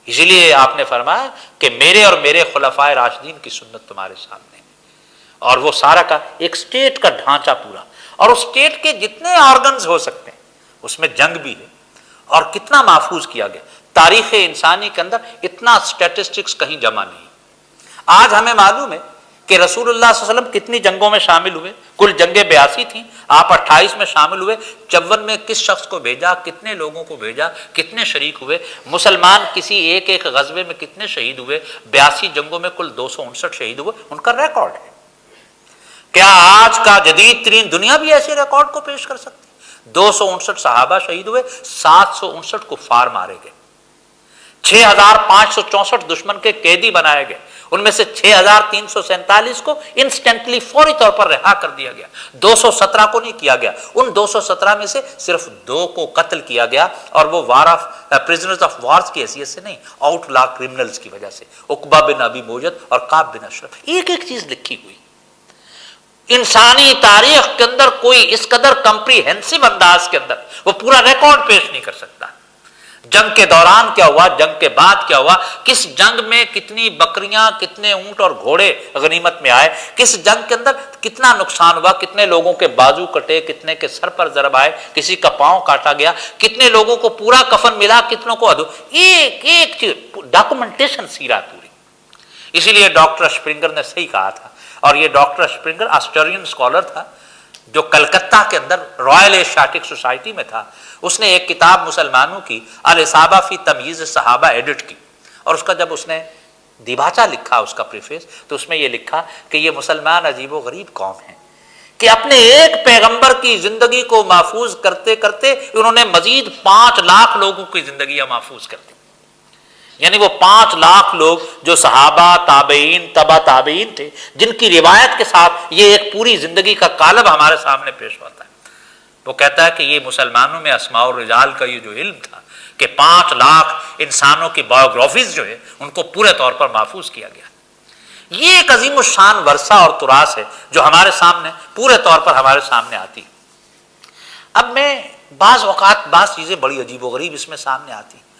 اسی لیے آپ نے فرمایا کہ میرے اور میرے خلفائے راشدین کی سنت تمہارے سامنے ہے، اور وہ سارا کا ایک اسٹیٹ کا ڈھانچہ پورا، اور اس اسٹیٹ کے جتنے آرگنز ہو سکتے ہیں اس میں جنگ بھی ہے، اور کتنا محفوظ کیا گیا۔ تاریخ انسانی کے اندر اتنا اسٹیٹسٹکس کہیں جمع نہیں۔ آج ہمیں معلوم ہے کہ رسول اللہ صلی اللہ علیہ وسلم کتنی جنگوں میں شامل ہوئے، کل جنگیں 82 تھیں، آپ 28 میں شامل ہوئے، 54 میں کس شخص کو بھیجا، کتنے لوگوں کو بھیجا، کتنے شریک ہوئے، مسلمان کسی ایک غزوے میں کتنے شہید ہوئے، 82 جنگوں میں کل 259 شہید ہوئے، ان کا ریکارڈ ہے۔ کیا آج کا جدید ترین دنیا بھی ایسے ریکارڈ کو پیش کر سکتی؟ 259 صحابہ شہید ہوئے، 759 کفار مارے گئے، 6564 دشمن کے قیدی بنائے گئے، ان میں سے 6347 کو انسٹنٹلی فوری طور پر رہا کر دیا گیا، 217 کو نہیں کیا گیا، ان 217 میں سے صرف 2 کو قتل کیا گیا، اور وہ پرزنرز آف وارز کی حیثیت سے نہیں، آؤٹ لا کرمنلز کی وجہ سے، عقبہ بن ابی موجد اور کعب بن اشرف۔ ایک ایک چیز لکھی ہوئی، انسانی تاریخ کے اندر کوئی اس قدر کمپریہنسو انداز کے اندر وہ پورا ریکارڈ پیش نہیں کر سکتا۔ جنگ کے دوران کیا ہوا، جنگ کے بعد کیا ہوا، کس جنگ میں کتنی بکریاں، کتنے اونٹ اور گھوڑے غنیمت میں آئے، کس جنگ کے اندر کتنا نقصان ہوا، کتنے لوگوں کے بازو کٹے، کتنے کے سر پر ضرب آئے، کسی کا پاؤں کاٹا گیا، کتنے لوگوں کو پورا کفن ملا، کتنوں کو ایک ایک چیز ڈاکومنٹیشن سیرت پوری۔ اسی لیے ڈاکٹر اسپرنگر نے صحیح کہا تھا، اور یہ ڈاکٹر اسپرنگر آسٹریلین اسکالر تھا جو کلکتہ کے اندر رائل ایشیاٹک سوسائٹی میں تھا۔ اس نے ایک کتاب مسلمانوں کی الاصابہ فی تمییز صحابہ ایڈٹ کی، اور اس کا جب اس نے دیباچہ لکھا، اس کا پریفیس، تو اس میں یہ لکھا کہ یہ مسلمان عجیب و غریب قوم ہیں کہ اپنے ایک پیغمبر کی زندگی کو محفوظ کرتے کرتے انہوں نے مزید 5 لاکھ لوگوں کی زندگیاں محفوظ کر دی۔ یعنی وہ 5 لاکھ لوگ جو صحابہ، تابعین، تبع تابعین تھے، جن کی روایت کے ساتھ یہ ایک پوری زندگی کا کالب ہمارے سامنے پیش ہوتا ہے۔ وہ کہتا ہے کہ یہ مسلمانوں میں اسماء الرجال کا یہ جو علم تھا کہ 5 لاکھ انسانوں کی بایوگرافیز جو ہے ان کو پورے طور پر محفوظ کیا گیا۔ یہ ایک عظیم الشان ورثہ اور تراث ہے جو ہمارے سامنے پورے طور پر ہمارے سامنے آتی ہے۔ اب میں بعض اوقات بعض چیزیں بڑی عجیب و غریب اس میں سامنے آتی ہیں۔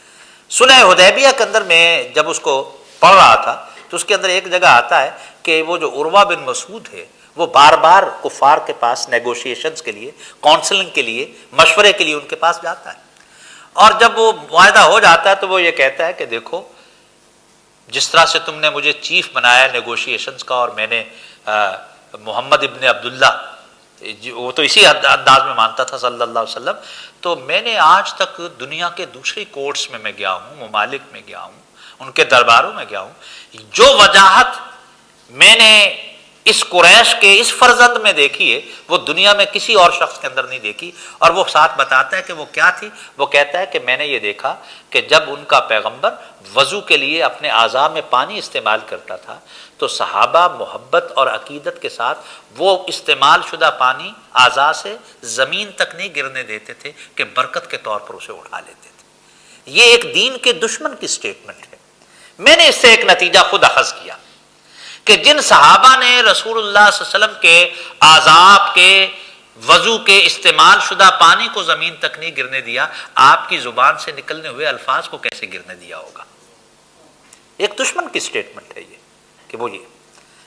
صلح حدیبیہ کے اندر میں جب اس کو پڑھ رہا تھا تو اس کے اندر ایک جگہ آتا ہے کہ وہ جو عروہ بن مسعود ہے وہ بار بار کفار کے پاس نیگوشیشنز کے لیے، کونسلنگ کے لیے، مشورے کے لیے ان کے پاس جاتا ہے، اور جب وہ معاہدہ ہو جاتا ہے تو وہ یہ کہتا ہے کہ دیکھو جس طرح سے تم نے مجھے چیف بنایا نیگوشیشنز کا، اور میں نے محمد ابن عبداللہ، وہ تو اسی انداز میں مانتا تھا صلی اللہ علیہ وسلم، تو میں نے آج تک دنیا کے دوسری کورٹس میں گیا ہوں، ممالک میں گیا ہوں، ان کے درباروں میں گیا ہوں، جو وجاہت میں نے اس قریش کے اس فرزند میں دیکھی ہے وہ دنیا میں کسی اور شخص کے اندر نہیں دیکھی۔ اور وہ ساتھ بتاتا ہے کہ وہ کیا تھی، وہ کہتا ہے کہ میں نے یہ دیکھا کہ جب ان کا پیغمبر وضو کے لیے اپنے اعضاء میں پانی استعمال کرتا تھا تو صحابہ محبت اور عقیدت کے ساتھ وہ استعمال شدہ پانی اعضاء سے زمین تک نہیں گرنے دیتے تھے کہ برکت کے طور پر اسے اٹھا لیتے تھے۔ یہ ایک دین کے دشمن کی سٹیٹمنٹ ہے۔ میں نے اس سے ایک نتیجہ خود اخذ کیا کہ جن صحابہ نے رسول اللہ صلی اللہ علیہ وسلم کے اعضاء کے وضو کے استعمال شدہ پانی کو زمین تک نہیں گرنے دیا، آپ کی زبان سے نکلنے ہوئے الفاظ کو کیسے گرنے دیا ہوگا؟ ایک دشمن کی سٹیٹمنٹ ہے یہ کہ وہ یہ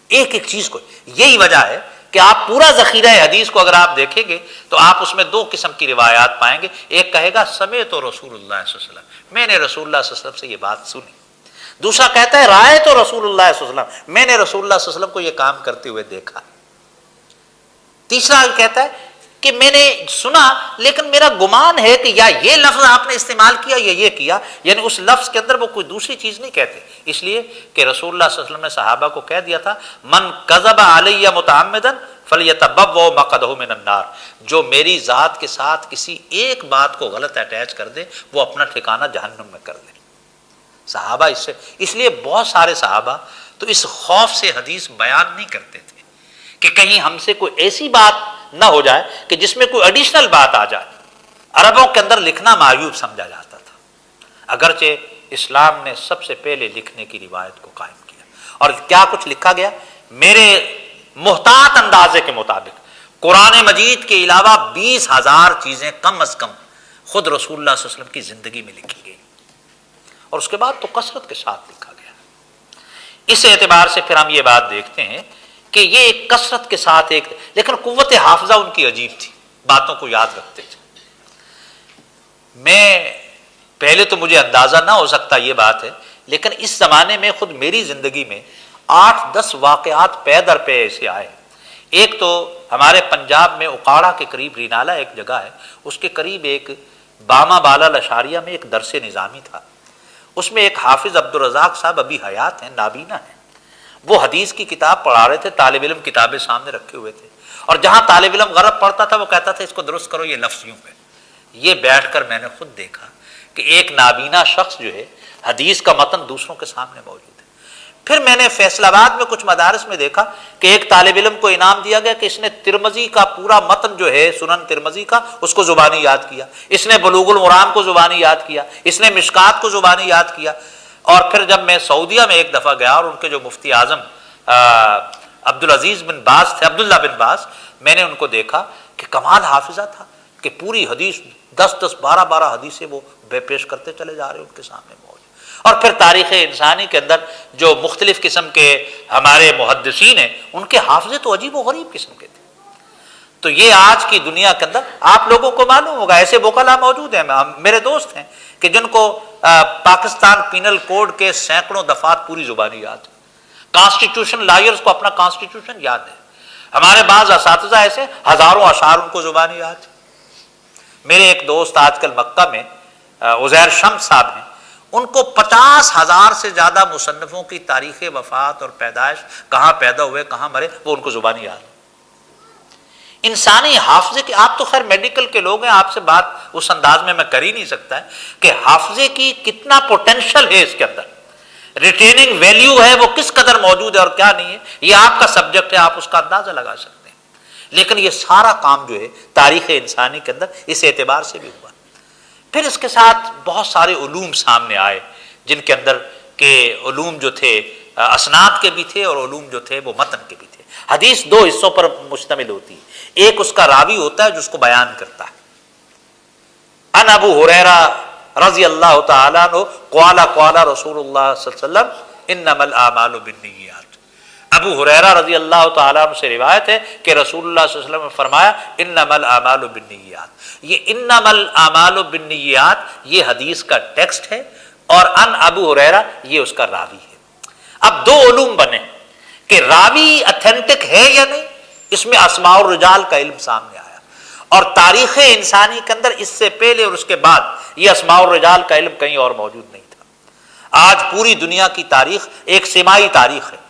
ایک ایک چیز کو، یہی وجہ ہے کہ آپ پورا ذخیرہ حدیث کو اگر آپ دیکھیں گے تو آپ اس میں 2 قسم کی روایات پائیں گے۔ ایک کہے گا سمعت رسول اللہ صلی اللہ علیہ وسلم، میں نے رسول اللہ صلی اللہ علیہ وسلم سے یہ بات سنی۔ دوسرا کہتا ہے رأیت رسول اللہ صلی اللہ علیہ وسلم، میں نے رسول اللہ صلی اللہ علیہ وسلم کو یہ کام کرتے ہوئے دیکھا۔ تیسرا کہتا ہے کہ میں نے سنا لیکن میرا گمان ہے کہ یا یہ لفظ آپ نے استعمال کیا یا یہ کیا، یعنی اس لفظ کے اندر وہ کوئی دوسری چیز نہیں کہتے، اس لیے کہ رسول اللہ صلی اللہ علیہ وسلم نے صحابہ کو کہہ دیا تھا من کذب علی متعمدا فلیتبوأ مقعدہ من النار، جو میری ذات کے ساتھ کسی ایک بات کو غلط اٹیچ کر دے وہ اپنا ٹھکانہ جہنم میں کر دے۔ صحابہ اس لیے بہت سارے صحابہ تو اس خوف سے حدیث بیان نہیں کرتے تھے کہ کہیں ہم سے کوئی ایسی بات نہ ہو جائے کہ جس میں کوئی ایڈیشنل بات آ جائے۔ عربوں کے اندر لکھنا معیوب سمجھا جاتا تھا، اگرچہ اسلام نے سب سے پہلے لکھنے کی روایت کو قائم کیا، اور کیا کچھ لکھا گیا میرے محتاط اندازے کے مطابق قرآن مجید کے علاوہ 20,000 چیزیں کم از کم خود رسول اللہ صلی اللہ علیہ وسلم کی زندگی میں لکھی گئی، اور اس کے بعد تو کثرت کے ساتھ لکھا گیا۔ اس اعتبار سے پھر ہم یہ بات دیکھتے ہیں کہ یہ ایک کثرت کے ساتھ ایک، لیکن قوت حافظہ ان کی عجیب تھی، باتوں کو یاد رکھتے تھے۔ میں پہلے تو مجھے اندازہ نہ ہو سکتا یہ بات ہے، لیکن اس زمانے میں خود میری زندگی میں 8-10 واقعات پے در پے ایسے آئے۔ ایک تو ہمارے پنجاب میں اکاڑا کے قریب رینالہ ایک جگہ ہے، اس کے قریب ایک باما بالا لشاریہ میں ایک درس نظامی تھا، اس میں ایک حافظ عبدالرزاق صاحب ابھی حیات ہیں، نابینا ہیں، وہ حدیث کی کتاب پڑھا رہے تھے، طالب علم کتابیں سامنے رکھے ہوئے تھے، اور جہاں طالب علم غلط پڑھتا تھا وہ کہتا تھا اس کو درست کرو، یہ لفظ یوں ہے۔ یہ بیٹھ کر میں نے خود دیکھا کہ ایک نابینا شخص جو ہے حدیث کا متن دوسروں کے سامنے موجود ہے۔ پھر میں نے فیصل آباد میں کچھ مدارس میں دیکھا کہ ایک طالب علم کو انعام دیا گیا کہ اس نے ترمذی کا پورا متن جو ہے سنن ترمذی کا اس کو زبانی یاد کیا، اس نے بلوغ المرام کو زبانی یاد کیا، اس نے مشکات کو زبانی یاد کیا۔ اور پھر جب میں سعودیہ میں ایک دفعہ گیا اور ان کے جو مفتی اعظم عبدالعزیز بن باز تھے، عبداللہ بن باز، میں نے ان کو دیکھا کہ کمال حافظہ تھا کہ پوری حدیث 10 12 حدیثیں وہ بے پیش کرتے چلے جا رہے ان کے سامنے موجود۔ اور پھر تاریخ انسانی کے اندر جو مختلف قسم کے ہمارے محدثین ہیں ان کے حافظے تو عجیب و غریب قسم کے تھے۔ تو یہ آج کی دنیا کے اندر آپ لوگوں کو معلوم ہوگا ایسے وکلا موجود ہیں، میرے دوست ہیں کہ جن کو پاکستان پینل کوڈ کے سینکڑوں دفعات پوری زبانی یاد ہے، کانسٹیٹیوشن لائرز کو اپنا کانسٹیٹیوشن یاد ہے، ہمارے بعض اساتذہ ایسے ہزاروں اشعار ان کو زبانی یاد ہے۔ میرے ایک دوست آج کل مکہ میں عزیر شمس صاحب ہیں، ان کو 50,000 سے زیادہ مصنفوں کی تاریخ وفات اور پیدائش، کہاں پیدا ہوئے کہاں مرے، وہ ان کو زبانی یاد ہے۔ انسانی حافظے کے، آپ تو خیر میڈیکل کے لوگ ہیں، آپ سے بات اس انداز میں کر ہی نہیں سکتا ہے کہ حافظے کی کتنا پوٹینشل ہے اس کے اندر، ریٹیننگ ویلیو ہے وہ کس قدر موجود ہے اور کیا نہیں ہے، یہ آپ کا سبجیکٹ ہے، آپ اس کا اندازہ لگا سکتے ہیں۔ لیکن یہ سارا کام جو ہے تاریخ انسانی کے اندر اس اعتبار سے بھی ہوا۔ پھر اس کے ساتھ بہت سارے علوم سامنے آئے جن کے اندر کے علوم جو تھے اسناد کے بھی تھے اور علوم جو تھے وہ متن کے بھی تھے۔ حدیث 2 حصوں پر مشتمل ہوتی ہے، ایک اس کا راوی ہوتا ہے جو اس کو بیان کرتا ہے۔ ان ابو ہریرہ رضی اللہ تعالیٰ عنہ قال قال رسول اللہ صلی اللہ علیہ وسلم انما الاعمال بالنیات۔ ابو ہریرہ رضی اللہ تعالیٰ عنہ سے روایت ہے کہ رسول اللہ صلی اللہ علیہ وسلم نے فرمایا انما الاعمال بالنیات۔ یہ انما الاعمال بالنیات یہ حدیث کا ٹیکسٹ ہے اور ان ابو ہریرہ یہ اس کا راوی ہے۔ اب دو علوم بنے کہ راوی اتھینٹک ہے یا نہیں، اس میں اسماء الرجال کا علم سامنے آیا، اور تاریخ انسانی کے اندر اس سے پہلے اور اس کے بعد یہ اسماء الرجال کا علم کہیں اور موجود نہیں تھا۔ آج پوری دنیا کی تاریخ ایک سمائی تاریخ ہے،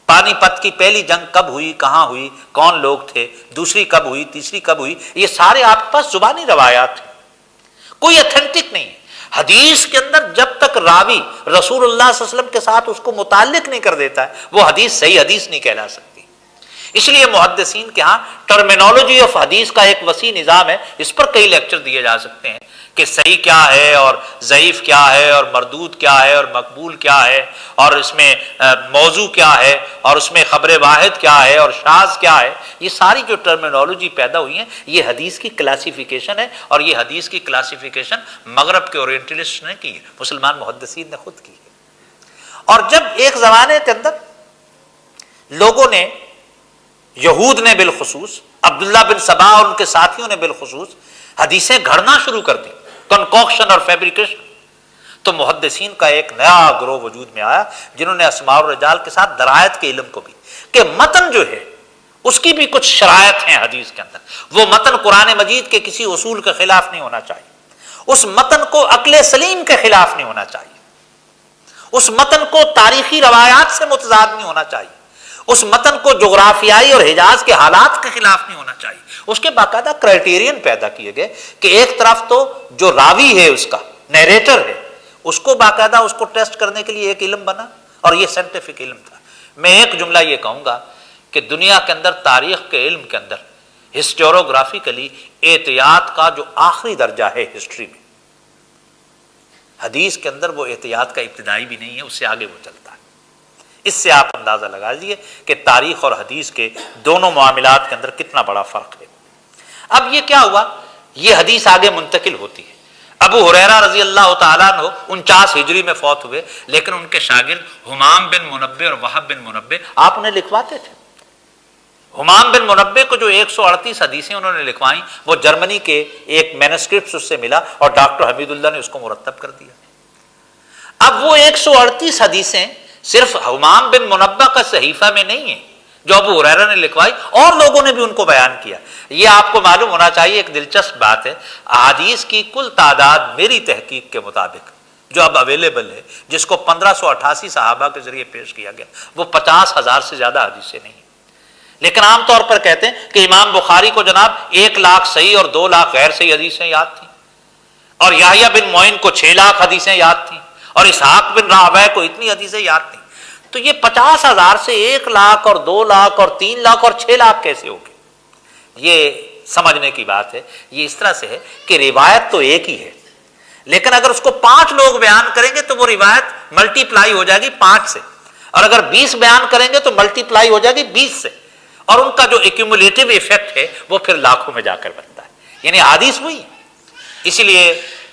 پانی پت کی پہلی جنگ کب ہوئی، کہاں ہوئی، کون لوگ تھے، دوسری کب ہوئی، تیسری کب ہوئی، یہ سارے آپ کے پاس زبانی روایات ہیں، کوئی اتھینٹک نہیں ہے۔ حدیث کے اندر جب تک راوی رسول اللہ صلی اللہ علیہ وسلم کے ساتھ اس کو متعلق نہیں کر دیتا ہے وہ حدیث صحیح حدیث نہیں کہلا سکتی۔ اس لیے محدثین کے ہاں ٹرمینالوجی آف حدیث کا ایک وسیع نظام ہے، اس پر کئی لیکچر دیے جا سکتے ہیں کہ صحیح کیا ہے اور ضعیف کیا ہے اور مردود کیا ہے اور مقبول کیا ہے اور اس میں موضوع کیا ہے اور اس میں خبر واحد کیا ہے اور شاذ کیا ہے۔ یہ ساری جو ٹرمینالوجی پیدا ہوئی ہیں یہ حدیث کی کلاسیفیکیشن ہے، اور یہ حدیث کی کلاسیفیکیشن مغرب کے اورینٹلسٹ نے کی ہے، مسلمان محدثین نے خود کی ہے۔ اور جب ایک زمانے کے اندر لوگوں نے، یہود نے بالخصوص، عبداللہ بن سبا اور ان کے ساتھیوں نے بالخصوص حدیثیں گھڑنا شروع کر دی، کنکوکشن اور فیبریکیشن، تو محدثین کا ایک نیا گروہ وجود میں آیا جنہوں نے اسماء الرجال کے ساتھ درایت کے علم کو بھی، کہ متن جو ہے اس کی بھی کچھ شرائط ہیں حدیث کے اندر، وہ متن قرآن مجید کے کسی اصول کے خلاف نہیں ہونا چاہیے، اس متن کو عقل سلیم کے خلاف نہیں ہونا چاہیے، اس متن کو تاریخی روایات سے متضاد نہیں ہونا چاہیے، اس متن کو جغرافیائی اور حجاز کے حالات کے خلاف نہیں ہونا چاہیے۔ اس کے باقاعدہ کرائٹیرین پیدا کیے گئے کہ ایک طرف تو جو راوی ہے اس کا نیریٹر ہے اس کو باقاعدہ اس کو ٹیسٹ کرنے کے لیے ایک علم بنا، اور یہ سائنٹیفک علم تھا۔ میں ایک جملہ یہ کہوں گا کہ دنیا کے اندر تاریخ کے علم کے اندر ہسٹوریوگرافیکلی احتیاط کا جو آخری درجہ ہے ہسٹری میں، حدیث کے اندر وہ احتیاط کا ابتدائی بھی نہیں ہے، اس سے آگے وہ چلتا ہے۔ اس سے آپ اندازہ لگا لیجیے کہ تاریخ اور حدیث کے دونوں معاملات کے اندر کتنا بڑا فرق ہے۔ اب یہ کیا ہوا، یہ حدیث آگے منتقل ہوتی ہے۔ ابو ہریرہ رضی اللہ تعالیٰ عنہ 49 ہجری میں فوت ہوئے، لیکن ان کے شاگرد حمام بن منبع اور وہب بن منبع آپ انہیں لکھواتے تھے۔ حمام بن منبع کو جو 138 حدیثیں انہوں نے لکھوائیں وہ جرمنی کے ایک مینوسکرپٹ اس سے ملا اور ڈاکٹر حمید اللہ نے اس کو مرتب کر دیا۔ اب وہ 138 حدیثیں صرف حمام بن منبع کا صحیفہ میں نہیں ہے جو ابو ہریرہ نے لکھوائی، اور لوگوں نے بھی ان کو بیان کیا۔ یہ آپ کو معلوم ہونا چاہیے، ایک دلچسپ بات ہے، احادیث کی کل تعداد میری تحقیق کے مطابق جو اب اویلیبل ہے، جس کو 1588 صحابہ کے ذریعے پیش کیا گیا، وہ 50,000 سے زیادہ حدیثیں نہیں ہیں۔ لیکن عام طور پر کہتے ہیں کہ امام بخاری کو جناب 1,00,000 صحیح اور 2,00,000 غیر صحیح حدیثیں یاد تھیں، اور یحییٰ بن معین کو 6,00,000 حدیثیں یاد تھیں، اور اسحاق بن راہویہ کو اتنی حدیثیں یاد تھیں۔ تو یہ 50,000 سے 1,00,000 اور 2,00,000 اور 3,00,000 اور 6,00,000 کیسے ہوگی؟ یہ سمجھنے کی بات ہے۔ یہ اس طرح سے ہے کہ روایت تو ایک ہی ہے، لیکن اگر اس کو 5 لوگ بیان کریں گے تو وہ روایت ملٹی پلائی ہو جائے گی 5 سے، اور اگر 20 بیان کریں گے تو ملٹی پلائی ہو جائے گی 20 سے، اور ان کا جو ایکیومولیٹو ایفیکٹ ہے وہ پھر لاکھوں میں جا کر بنتا ہے۔ یعنی حدیث وہی ہے۔ اسی لیے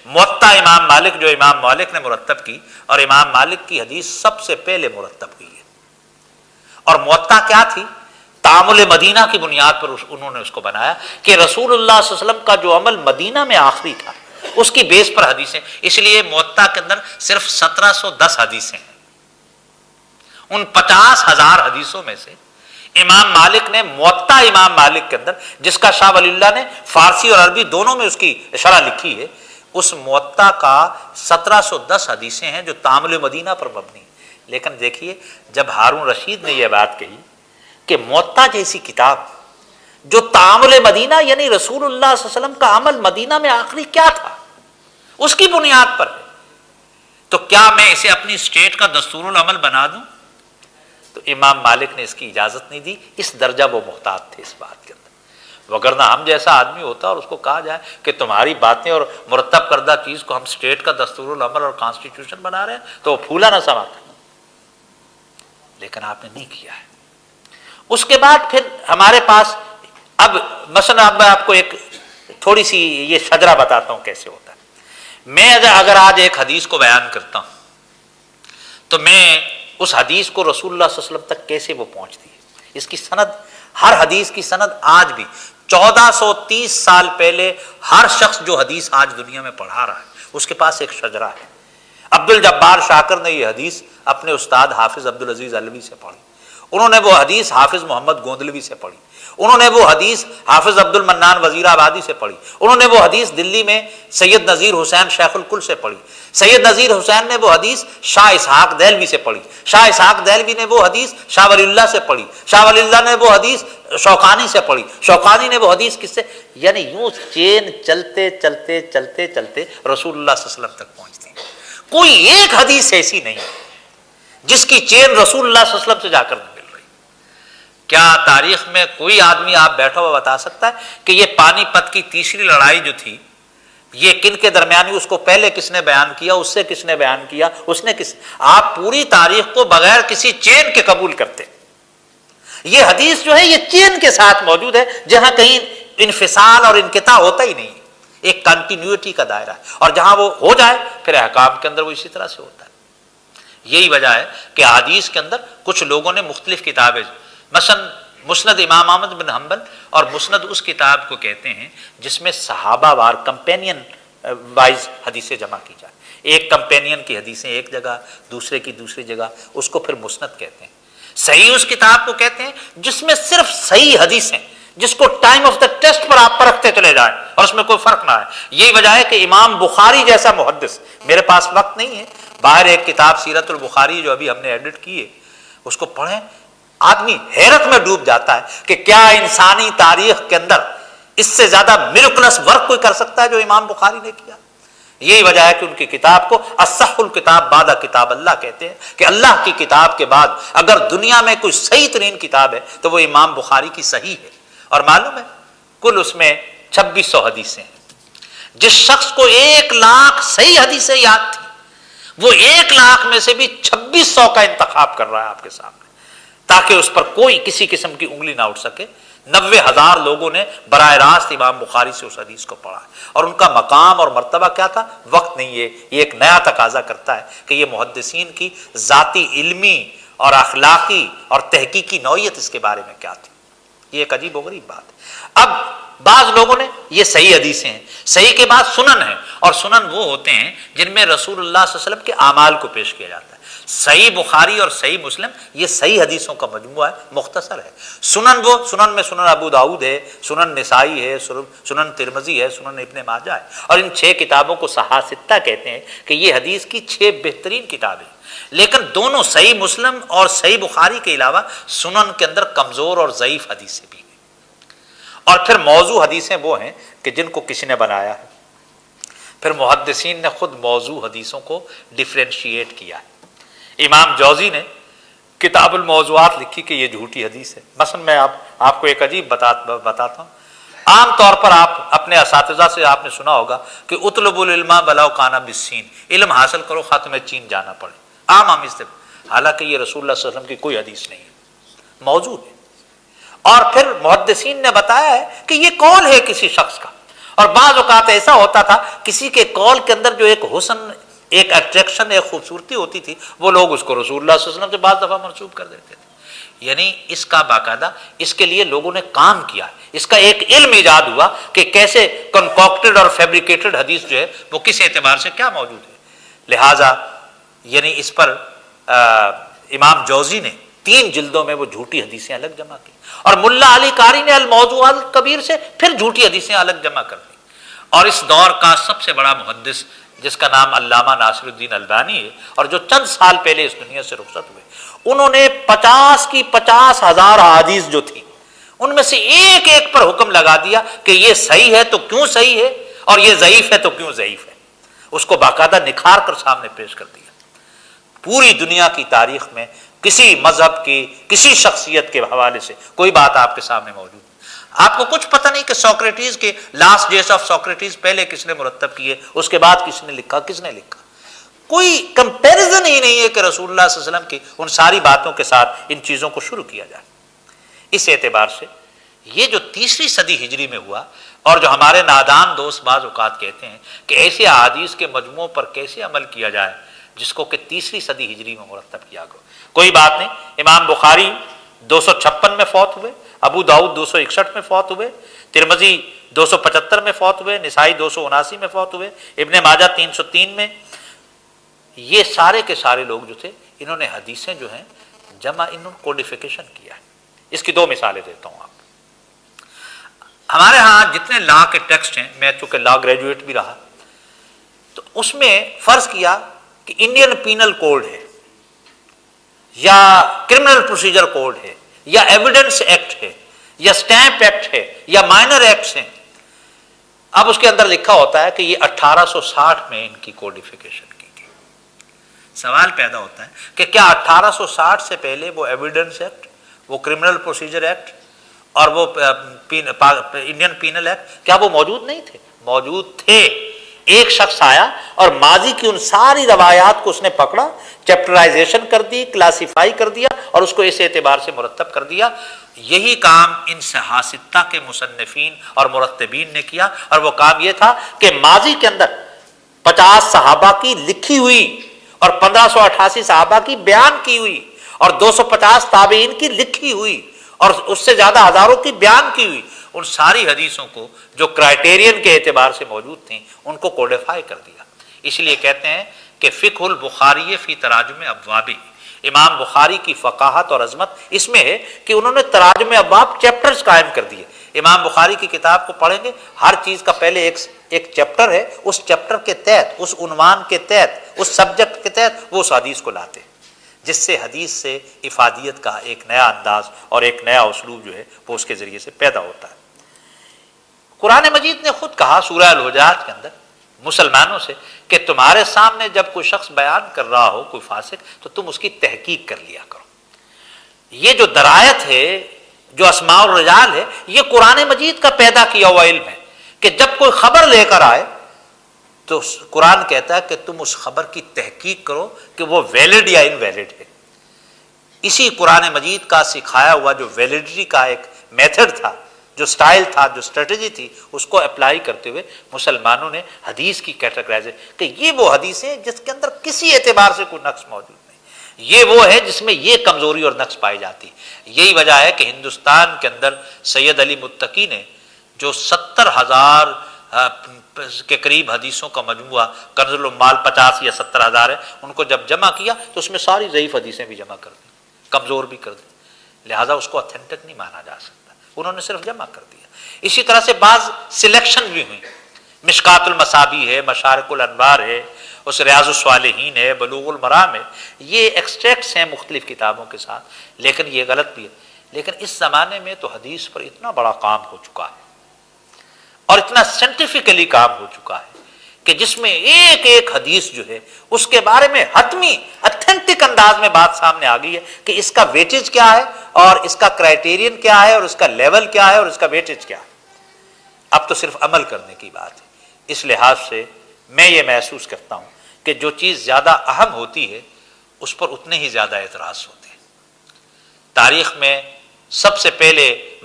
موطا امام مالک جو امام مالک نے مرتب کی، اور امام مالک کی حدیث سب سے پہلے مرتب ہوئی ہے، اور موطا کیا تھی؟ تعامل مدینہ کی بنیاد پر انہوں نے اس کو بنایا کہ رسول اللہ صلی اللہ علیہ وسلم کا جو عمل مدینہ میں آخری تھا اس کی بیس پر حدیثیں، اس لیے موطا کے اندر صرف 1710 حدیثیں ہیں۔ ان 50,000 حدیثوں میں سے امام مالک نے موطا امام مالک کے اندر، جس کا شاہ ولی اللہ نے فارسی اور عربی دونوں میں اس کی شرح لکھی ہے، اس موطا کا 1710 حدیثیں ہیں جو تعامل مدینہ پر مبنی ہیں۔ لیکن دیکھیے جب ہارون رشید نے یہ بات کہی کہ موطا جیسی کتاب جو تعامل مدینہ یعنی رسول اللہ صلی اللہ علیہ وسلم کا عمل مدینہ میں آخری کیا تھا اس کی بنیاد پر ہے، تو کیا میں اسے اپنی اسٹیٹ کا دستور العمل بنا دوں؟ تو امام مالک نے اس کی اجازت نہیں دی، اس درجہ وہ محتاط تھے اس بات کے اندر۔ وگرنہ ہم جیسا آدمی ہوتا اور اس کو کہا جائے کہ تمہاری باتیں اور مرتب کردہ چیز کو ہم اسٹیٹ کا دستور العمل اور کانسٹیٹیوشن بنا رہے ہیں تو وہ پھولا نہ سماتا، لیکن آپ نے نہیں کیا ہے۔ اس کے بعد پھر ہمارے پاس اب مثلا اب میں آپ کو ایک تھوڑی سی یہ شجرہ بتاتا ہوں کیسے ہوتا ہے۔ میں اگر آج ایک حدیث کو بیان کرتا ہوں تو میں اس حدیث کو رسول اللہ صلی اللہ علیہ وسلم تک کیسے وہ پہنچتی ہے، اس کی سند، ہر حدیث کی سند آج بھی 1430 سال پہلے ہر شخص جو حدیث آج دنیا میں پڑھا رہا ہے اس کے پاس ایک شجرہ ہے۔ عبد الجبار شاکر نے یہ حدیث اپنے استاد حافظ عبدالعزیز علوی سے پڑھی، انہوں نے وہ حدیث حافظ محمد گوندلوی سے پڑھی، انہوں نے وہ حدیث حافظ عبد المنان وزیر آبادی سے پڑھی، انہوں نے وہ حدیث دلی میں سید نذیر حسین شیخ الکل سے پڑھی، سید نذیر حسین نے وہ حدیث شاہ اسحاق دہلوی سے پڑھی، شاہ اسحاق دہلوی نے وہ حدیث شاہ ولی اللہ سے پڑھی، شاہ ولی اللہ نے وہ حدیث شوکانی سے پڑھی، شوکانی نے وہ حدیث کس سے، یعنی یوں چین چلتے چلتے چلتے چلتے رسول اللہ صلی اللہ علیہ وسلم تک پہنچتی ہے۔ کوئی ایک حدیث ایسی نہیں جس کی چین رسول اللہ صلی اللہ علیہ وسلم سے جا کر مل رہی۔ کیا تاریخ میں کوئی آدمی آپ بیٹھا ہوا بتا سکتا ہے کہ یہ پانی پت کی تیسری لڑائی جو تھی یہ کن کے درمیان ہوئی، اس کو پہلے کس نے بیان کیا، اس سے کس نے بیان کیا، اس نے کس؟ آپ پوری تاریخ کو بغیر کسی چین کے قبول کرتے۔ یہ حدیث جو ہے یہ چین کے ساتھ موجود ہے، جہاں کہیں انفصال اور انقطاع ہوتا ہی نہیں، ایک کنٹینیوٹی کا دائرہ ہے، اور جہاں وہ ہو جائے پھر احکام کے اندر وہ اسی طرح سے ہوتا ہے۔ یہی وجہ ہے کہ حدیث کے اندر کچھ لوگوں نے مختلف کتابیں، مثلا مسند امام احمد بن حنبل اور مسند اس کتاب کو کہتے ہیں جس میں صحابہ وار کمپینین وائز حدیثیں جمع کی جائے، ایک کمپینین کی حدیثیں ایک جگہ، دوسرے کی دوسری جگہ، اس کو پھر مسند کہتے ہیں۔ صحیح اس کتاب کو کہتے ہیں جس میں صرف صحیح حدیثیں، جس کو ٹائم آف دا ٹیسٹ پر آپ پرکھتے چلے جائیں اور اس میں کوئی فرق نہ آئے۔ یہی وجہ ہے کہ امام بخاری جیسا محدث، میرے پاس وقت نہیں ہے، باہر ایک کتاب سیرت البخاری جو ابھی ہم نے ایڈٹ کی ہے اس کو پڑھیں، آدمی حیرت میں ڈوب جاتا ہے کہ کیا انسانی تاریخ کے اندر اس سے زیادہ میریکلس ورک کوئی کر سکتا ہے جو امام بخاری نے کیا۔ یہی وجہ ہے کہ ان کی کتاب کو اصح الکتاب بعد کتاب اللہ کہتے ہیں، کہ اللہ کی کتاب کے بعد اگر دنیا میں کوئی صحیح ترین کتاب ہے تو وہ امام بخاری کی صحیح ہے۔ اور معلوم ہے کل اس میں 2600 حدیثیں ہیں۔ جس شخص کو 1,00,000 صحیح حدیثیں یاد تھی وہ 1,00,000 میں سے بھی 2600 کا انتخاب کر رہا ہے آپ کے سامنے، تاکہ اس پر کوئی کسی قسم کی انگلی نہ اٹھ سکے۔ 90,000 لوگوں نے براہ راست امام بخاری سے اس حدیث کو پڑھا ہے، اور ان کا مقام اور مرتبہ کیا تھا وقت نہیں ہے، یہ ایک نیا تقاضا کرتا ہے کہ یہ محدثین کی ذاتی علمی اور اخلاقی اور تحقیقی نوعیت اس کے بارے میں کیا تھی۔ یہ ایک عجیب و غریب بات ہے۔ اب بعض لوگوں نے یہ صحیح حدیثیں ہیں، صحیح کے بعد سنن ہیں، اور سنن وہ ہوتے ہیں جن میں رسول اللہ صلی اللہ علیہ وسلم کے اعمال کو پیش کیا جاتا ہے۔ صحیح بخاری اور صحیح مسلم یہ صحیح حدیثوں کا مجموعہ ہے، مختصر ہے۔ سنن میں سنن ابو داؤد ہے، سنن نسائی ہے، سنن ترمذی ہے، سنن ابن ماجہ ہے، اور ان 6 کتابوں کو صحاح ستہ کہتے ہیں کہ یہ حدیث کی 6 بہترین کتابیں۔ لیکن دونوں صحیح مسلم اور صحیح بخاری کے علاوہ سنن کے اندر کمزور اور ضعیف حدیثیں بھی ہیں، اور پھر موضوع حدیثیں وہ ہیں کہ جن کو کسی نے بنایا ہے۔ پھر محدثین نے خود موضوع حدیثوں کو ڈیفرینشیٹ کیا ہے۔ امام جوزی نے کتاب الموضوعات لکھی کہ یہ جھوٹی حدیث ہے۔ مثلا میں آپ کو ایک عجیب بتاتا ہوں۔ عام طور پر آپ اپنے اساتذہ سے آپ نے سنا ہوگا کہ اطلب العلم ولو کان بالصین، علم حاصل کرو خواہ تمہیں چین جانا پڑے، عام حالانکہ یہ رسول اللہ صلی اللہ علیہ وسلم کی کوئی حدیث نہیں ہے، موجود ہے۔ اور پھر محدثین نے بتایا ہے کہ یہ قول ہے کسی شخص کا، اور بعض اوقات ایسا ہوتا تھا کسی کے قول کے اندر جو ایک حسن، ایک اٹریکشن، ایک خوبصورتی ہوتی تھی، وہ لوگ اس کو رسول اللہ صلی اللہ علیہ وسلم سے بعض دفعہ منسوب کر دیتے تھے۔ یعنی اس کا باقاعدہ اس کے لیے لوگوں نے کام کیا، اس کا ایک علم ایجاد ہوا کہ کیسے کنکاکٹڈ اور فیبریکیٹڈ حدیث جو ہے وہ کس اعتبار سے کیا موجود ہے۔ لہٰذا یعنی اس پر امام جوزی نے 3 جلدوں میں وہ جھوٹی حدیثیں الگ جمع کی، اور ملا علی قاری نے الموضوع الکبیر سے پھر جھوٹی حدیثیں الگ جمع کر دی۔ اور اس دور کا سب سے بڑا محدث جس کا نام علامہ ناصر الدین البانی ہے، اور جو چند سال پہلے اس دنیا سے رخصت ہوئے، انہوں نے 50 کی 50,000 احادیث جو تھی ان میں سے ایک ایک پر حکم لگا دیا کہ یہ صحیح ہے تو کیوں صحیح ہے، اور یہ ضعیف ہے تو کیوں ضعیف ہے، اس کو باقاعدہ نکھار کر سامنے پیش کر دیا۔ پوری دنیا کی تاریخ میں کسی مذہب کی کسی شخصیت کے حوالے سے کوئی بات آپ کے سامنے موجود نہیں۔ آپ کو کچھ پتہ نہیں کہ سوکریٹیز کے لاسٹ ڈیز آف سوکریٹیز پہلے کس نے مرتب کیے، اس کے بعد کس نے لکھا، کوئی کمپیریزن ہی نہیں ہے کہ رسول اللہ صلی اللہ علیہ وسلم کی ان ساری باتوں کے ساتھ ان چیزوں کو شروع کیا جائے۔ اس اعتبار سے یہ جو 3ری صدی ہجری میں ہوا، اور جو ہمارے نادان دوست بعض اوقات کہتے ہیں کہ ایسے احادیث کے مجموعوں پر کیسے عمل کیا جائے جس کو کہ 3ری صدی ہجری میں مرتب کیا گیا، کوئی بات نہیں۔ امام بخاری 256 میں فوت ہوئے، ابو داؤد 261 میں فوت ہوئے، ترمذی 275 میں فوت ہوئے، نسائی 279 میں فوت ہوئے، ابن ماجہ 303 میں۔ یہ سارے کے سارے لوگ جو تھے انہوں نے حدیثیں جو ہیں جمع، انہوں نے کوڈیفیکیشن کیا ہے۔ اس کی 2 مثالیں دیتا ہوں آپ۔ ہمارے ہاں جتنے لا کے ٹیکسٹ ہیں، میں چونکہ لا گریجویٹ بھی رہا، تو اس میں فرض کیا کہ انڈین پینل کوڈ ہے، یا کرمنل پروسیجر کوڈ ہے، یا ایویڈنس ایکٹ ہے، یا سٹیمپ ایکٹ ہے، یا مائنر ایکٹس ہیں۔ اب اس کے اندر لکھا ہوتا ہے کہ یہ 1860 میں ان کی کوڈیفیکیشن کی گئی۔ سوال پیدا ہوتا ہے کہ کیا 1860 سے پہلے وہ ایویڈنس ایکٹ، وہ کرمنل پروسیجر ایکٹ اور وہ انڈین پینل ایکٹ کیا وہ موجود نہیں تھے؟ موجود تھے۔ ایک شخص آیا اور ماضی کی ان ساری روایات کو اس نے پکڑا، چیپٹرائزیشن کر دی، کلاسیفائی کر دیا، اور اس کو اس اعتبار سے مرتب کر دیا۔ یہی کام ان صحاح ستہ کے مصنفین اور مرتبین نے کیا، اور وہ کام یہ تھا کہ ماضی کے اندر 50 صحابہ کی لکھی ہوئی اور 1588 صحابہ کی بیان کی ہوئی اور 250 تابعین کی لکھی ہوئی اور اس سے زیادہ ہزاروں کی بیان کی ہوئی، ان ساری حدیثوں کو جو کرائٹیرین کے اعتبار سے موجود تھیں ان کو کوڈیفائی کر دیا۔ اس لیے کہتے ہیں کہ فقہ البخاری فی تراجم ابواب، امام بخاری کی فقاہت اور عظمت اس میں ہے کہ انہوں نے تراجم ابواب چیپٹرز قائم کر دیے۔ امام بخاری کی کتاب کو پڑھیں گے، ہر چیز کا پہلے ایک چیپٹر ہے، اس چیپٹر کے تحت، اس عنوان کے تحت، اس سبجیکٹ کے تحت وہ اس حدیث کو لاتے ہیں، جس سے حدیث سے افادیت کا ایک نیا انداز اور ایک نیا اسلوب جو ہے وہ اس کے ذریعے سے پیدا ہوتا ہے۔ قرآن مجید نے خود کہا سورہ الحجرات کے اندر مسلمانوں سے کہ تمہارے سامنے جب کوئی شخص بیان کر رہا ہو، کوئی فاسق، تو تم اس کی تحقیق کر لیا کرو۔ یہ جو درایت ہے، جو اسماء الرجال ہے، یہ قرآن مجید کا پیدا کیا ہوا علم ہے کہ جب کوئی خبر لے کر آئے تو قرآن کہتا ہے کہ تم اس خبر کی تحقیق کرو کہ وہ ویلڈ یا انویلڈ ہے۔ اسی قرآن مجید کا سکھایا ہوا جو ویلڈیٹی کا ایک میتھڈ تھا، جو سٹائل تھا، جو اسٹریٹجی تھی، اس کو اپلائی کرتے ہوئے مسلمانوں نے حدیث کی کیٹیگرائز کہ یہ وہ حدیثیں جس کے اندر کسی اعتبار سے کوئی نقص موجود نہیں، یہ وہ ہے جس میں یہ کمزوری اور نقص پائی جاتی ہے۔ یہی وجہ ہے کہ ہندوستان کے اندر سید علی متقی نے جو 70,000 کے قریب حدیثوں کا مجموعہ کنز العمال 50 یا 70 ہزار ہے، ان کو جب جمع کیا تو اس میں ساری ضعیف حدیثیں بھی جمع کر دی، کمزور بھی کر دی، لہٰذا اس کو اتھینٹک نہیں مانا جا سکتا، انہوں نے صرف جمع کر دیا۔ اسی طرح سے بعض سلیکشن بھی ہوئی، مشکات المصابیح ہے، مشارق الانوار ہے، اس ریاض الصالحین ہے، بلوغ المرام ہے، یہ ایکسٹریکٹس ہیں مختلف کتابوں کے ساتھ، لیکن یہ غلط بھی ہے۔ لیکن اس زمانے میں تو حدیث پر اتنا بڑا کام ہو چکا ہے اور اتنا سائنٹیفکلی کام ہو چکا ہے کہ جس میں ایک ایک حدیث جو ہے اس کے بارے میں حتمی اتھینٹک انداز میں بات سامنے آ گئی ہے کہ اس کا ویٹیج کیا ہے اور اس کا کرائٹیرین کیا ہے اور اس کا لیول کیا ہے اور اس کا ویٹیج کیا ہے۔ اب تو صرف عمل کرنے کی بات ہے۔ اس لحاظ سے میں یہ محسوس کرتا ہوں کہ جو چیز زیادہ اہم ہوتی ہے اس پر اتنے ہی زیادہ اعتراض ہوتے ہیں۔ تاریخ میں سب سے پہلے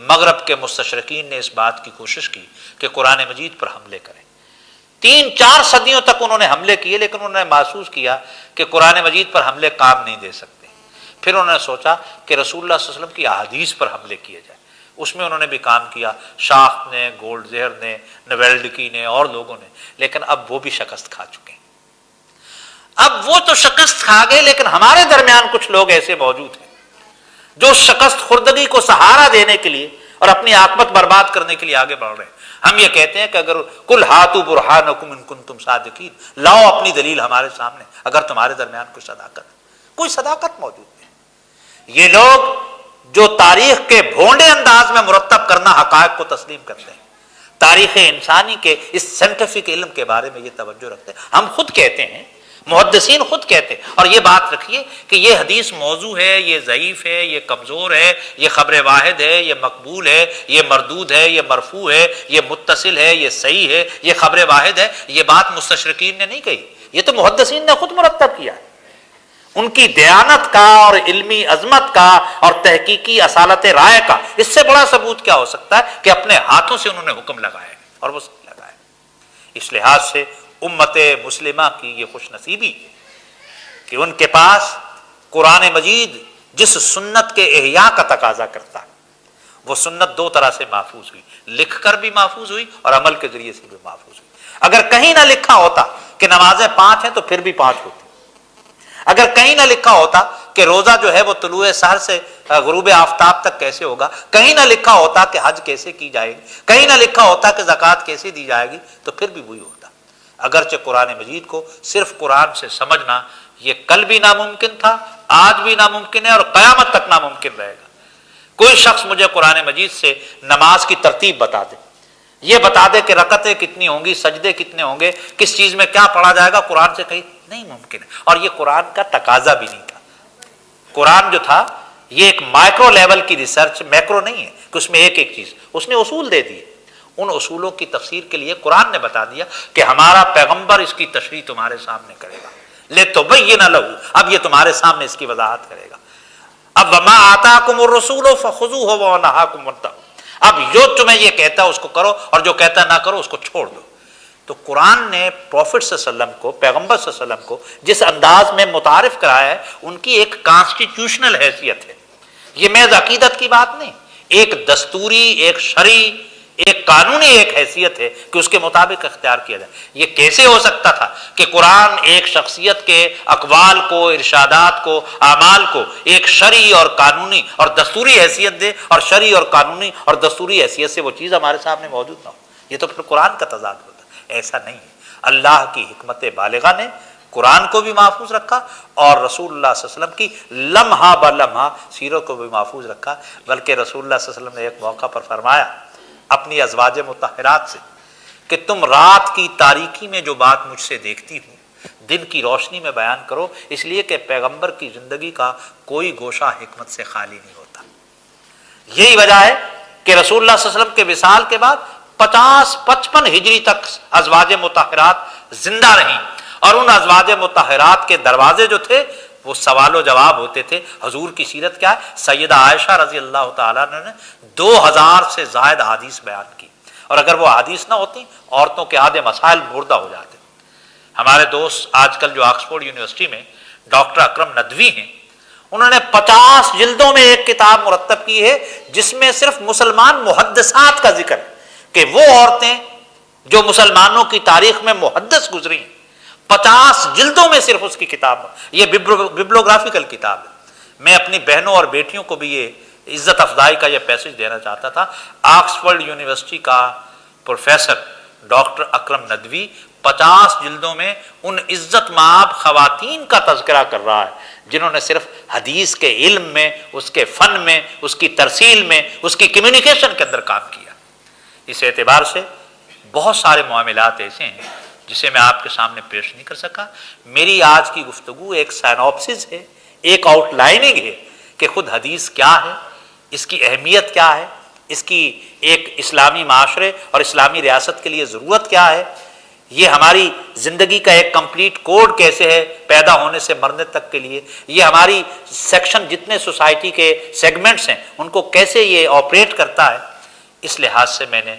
مغرب کے مستشرقین نے اس بات کی کوشش کی کہ قرآن مجید پر حملے کریں، 3-4 صدیوں تک انہوں نے حملے کیے، لیکن انہوں نے محسوس کیا کہ قرآن مجید پر حملے کام نہیں دے سکتے۔ پھر انہوں نے سوچا کہ رسول اللہ صلی اللہ علیہ وسلم کی احادیث پر حملے کیے جائیں، اس میں انہوں نے بھی کام کیا، شاخ نے، گولڈ زہر نے، نویلڈکی نے اور لوگوں نے، لیکن اب وہ بھی شکست کھا چکے ہیں۔ اب وہ تو شکست کھا گئے، لیکن ہمارے درمیان کچھ لوگ ایسے موجود ہیں جو شکست خوردگی کو سہارا دینے کے لیے اور اپنی عاقبت برباد کرنے کے لیے آگے بڑھ رہے ہیں۔ ہم یہ کہتے ہیں کہ اگر کل ہاتو برہانکم ان کنتم صادقین، لاؤ اپنی دلیل ہمارے سامنے اگر تمہارے درمیان کوئی صداقت موجود نہیں۔ یہ لوگ جو تاریخ کے بھونڈے انداز میں مرتب کرنا حقائق کو تسلیم کرتے ہیں، تاریخ انسانی کے اس سائنٹیفک علم کے بارے میں یہ توجہ رکھتے ہیں۔ ہم خود کہتے ہیں، محدثین خود کہتے ہیں، اور یہ بات رکھیے کہ یہ حدیث موضوع ہے، یہ ضعیف ہے، یہ کمزور ہے، یہ خبر واحد ہے، یہ مقبول ہے، یہ مردود ہے، یہ مرفوع ہے، یہ متصل ہے، یہ صحیح ہے، یہ خبر واحد ہے، یہ بات مستشرقین نے نہیں کہی، یہ تو محدثین نے خود مرتب کیا ہے۔ ان کی دیانت کا اور علمی عظمت کا اور تحقیقی اصالت رائے کا اس سے بڑا ثبوت کیا ہو سکتا ہے کہ اپنے ہاتھوں سے انہوں نے حکم لگایا اور وہ صحیح لگایا۔ اس لحاظ سے امت مسلمہ کی یہ خوش نصیبی ہے کہ ان کے پاس قرآن مجید جس سنت کے احیاء کا تقاضا کرتا ہے، وہ سنت 2 طرح سے محفوظ ہوئی، لکھ کر بھی محفوظ ہوئی اور عمل کے ذریعے سے بھی محفوظ ہوئی۔ اگر کہیں نہ لکھا ہوتا کہ نمازیں 5 ہیں تو پھر بھی 5 ہوتی، اگر کہیں نہ لکھا ہوتا کہ روزہ جو ہے وہ طلوع سحر سے غروب آفتاب تک کیسے ہوگا، کہیں نہ لکھا ہوتا کہ حج کیسے کی جائے گی، کہیں نہ لکھا ہوتا کہ زکوٰۃ کیسے دی جائے گی، تو پھر بھی وہی ہوتا۔ اگرچہ قرآن مجید کو صرف قرآن سے سمجھنا یہ کل بھی ناممکن تھا، آج بھی ناممکن ہے اور قیامت تک ناممکن رہے گا۔ کوئی شخص مجھے قرآن مجید سے نماز کی ترتیب بتا دے، یہ بتا دے کہ رکعتیں کتنی ہوں گی، سجدے کتنے ہوں گے، کس چیز میں کیا پڑھا جائے گا، قرآن سے کہیں نہیں ممکن ہے، اور یہ قرآن کا تقاضا بھی نہیں تھا۔ قرآن جو تھا یہ ایک مائکرو لیول کی ریسرچ، میکرو نہیں ہے کہ اس میں ایک ایک چیز، اس نے اصول دے دیے، ان اصولوں کی تفسیر کے لیے قرآن نے بتا دیا کہ ہمارا پیغمبر اس کی تشریح تمہارے سامنے کرے گا، لِتُبَيِّنَ لَهُ، اب یہ تمہارے سامنے اس کی وضاحت کرے گا۔ اب وَمَا آتَاكُمُ الرَّسُولُ فَخُذُوهُ وَنَهَاكُمْ وَانْتَهُوا، اب جو تمہیں یہ کہتا ہے اس کو کرو اور جو کہتا نہ کرو اس کو چھوڑ دو۔ تو قرآن نے پروفٹ صلی اللہ علیہ وسلم کو، پیغمبر صلی اللہ علیہ وسلم کو جس انداز میں متعارف کرایا ہے، ان کی ایک کانسٹیٹیوشنل حیثیت ہے، یہ محض عقیدت کی بات نہیں، ایک دستوری، ایک شرعی، ایک قانونی ایک حیثیت ہے کہ اس کے مطابق اختیار کیا جائے۔ یہ کیسے ہو سکتا تھا کہ قرآن ایک شخصیت کے اقوال کو، ارشادات کو، اعمال کو ایک شرعی اور قانونی اور دستوری حیثیت دے، اور شرعی اور قانونی اور دستوری حیثیت سے وہ چیز ہمارے سامنے موجود نہ ہو؟ یہ تو پھر قرآن کا تضاد ہوتا ہے، ایسا نہیں ہے۔ اللہ کی حکمت بالغہ نے قرآن کو بھی محفوظ رکھا اور رسول اللہ صلی اللہ علیہ وسلم کی لمحہ بلمحہ سیرت کو بھی محفوظ رکھا، بلکہ رسول اللہ صلی اللہ علیہ وسلم نے ایک موقع پر فرمایا اپنی ازواج مطہرات سے کہ تم رات کی تاریکی میں جو بات مجھ سے دیکھتی ہوں دن کی روشنی میں بیان کرو، اس لیے کہ پیغمبر کی زندگی کا کوئی گوشہ حکمت سے خالی نہیں ہوتا۔ یہی وجہ ہے کہ رسول اللہ صلی اللہ علیہ وسلم کے وصال کے بعد 50-55 ہجری تک ازواج مطہرات زندہ رہیں، اور ان ازواج مطہرات کے دروازے جو تھے وہ سوال و جواب ہوتے تھے۔ حضور کی سیرت کیا ہے؟ سیدہ عائشہ رضی اللہ تعالیٰ نے 2000 سے زائد احادیث بیان کی، اور اگر وہ احادیث نہ ہوتی عورتوں کے آدھے مسائل مردہ ہو جاتے۔ ہمارے دوست آج کل جو آکسفورڈ یونیورسٹی میں ڈاکٹر اکرم ندوی ہیں، انہوں نے 50 جلدوں میں ایک کتاب مرتب کی ہے جس میں صرف مسلمان محدثات کا ذکر ہے کہ وہ عورتیں جو مسلمانوں کی تاریخ میں محدث گزری ہیں، 50 جلدوں میں صرف اس کی کتاب، یہ ببلوگرافیکل کتاب ہے۔ میں اپنی بہنوں اور بیٹیوں کو بھی یہ عزت افزائی کا یہ پیسج دینا چاہتا تھا۔ آکسفورڈ یونیورسٹی کا پروفیسر ڈاکٹر اکرم ندوی 50 جلدوں میں ان عزت مآب خواتین کا تذکرہ کر رہا ہے جنہوں نے صرف حدیث کے علم میں، اس کے فن میں، اس کی ترسیل میں، اس کی کمیونیکیشن کے اندر کام کیا۔ اس اعتبار سے بہت سارے معاملات ایسے ہیں جسے میں آپ کے سامنے پیش نہیں کر سکا۔ میری آج کی گفتگو ایک سائنوپسس ہے، ایک آؤٹ لائننگ ہے کہ خود حدیث کیا ہے، اس کی اہمیت کیا ہے، اس کی ایک اسلامی معاشرے اور اسلامی ریاست کے لیے ضرورت کیا ہے، یہ ہماری زندگی کا ایک کمپلیٹ کوڈ کیسے ہے پیدا ہونے سے مرنے تک کے لیے، یہ ہماری سیکشن جتنے سوسائٹی کے سیگمنٹس ہیں ان کو کیسے یہ آپریٹ کرتا ہے۔ اس لحاظ سے میں نے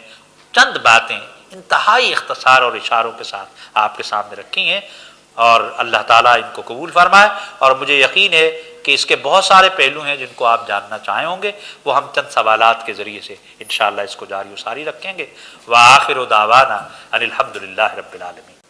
چند باتیں انتہائی اختصار اور اشاروں کے ساتھ آپ کے سامنے رکھی ہیں، اور اللہ تعالیٰ ان کو قبول فرمائے۔ اور مجھے یقین ہے کہ اس کے بہت سارے پہلو ہیں جن کو آپ جاننا چاہے ہوں گے، وہ ہم چند سوالات کے ذریعے سے انشاءاللہ اس کو جاری و ساری رکھیں گے۔ وآخر دعوانا ان الحمد للہ رب العالمین۔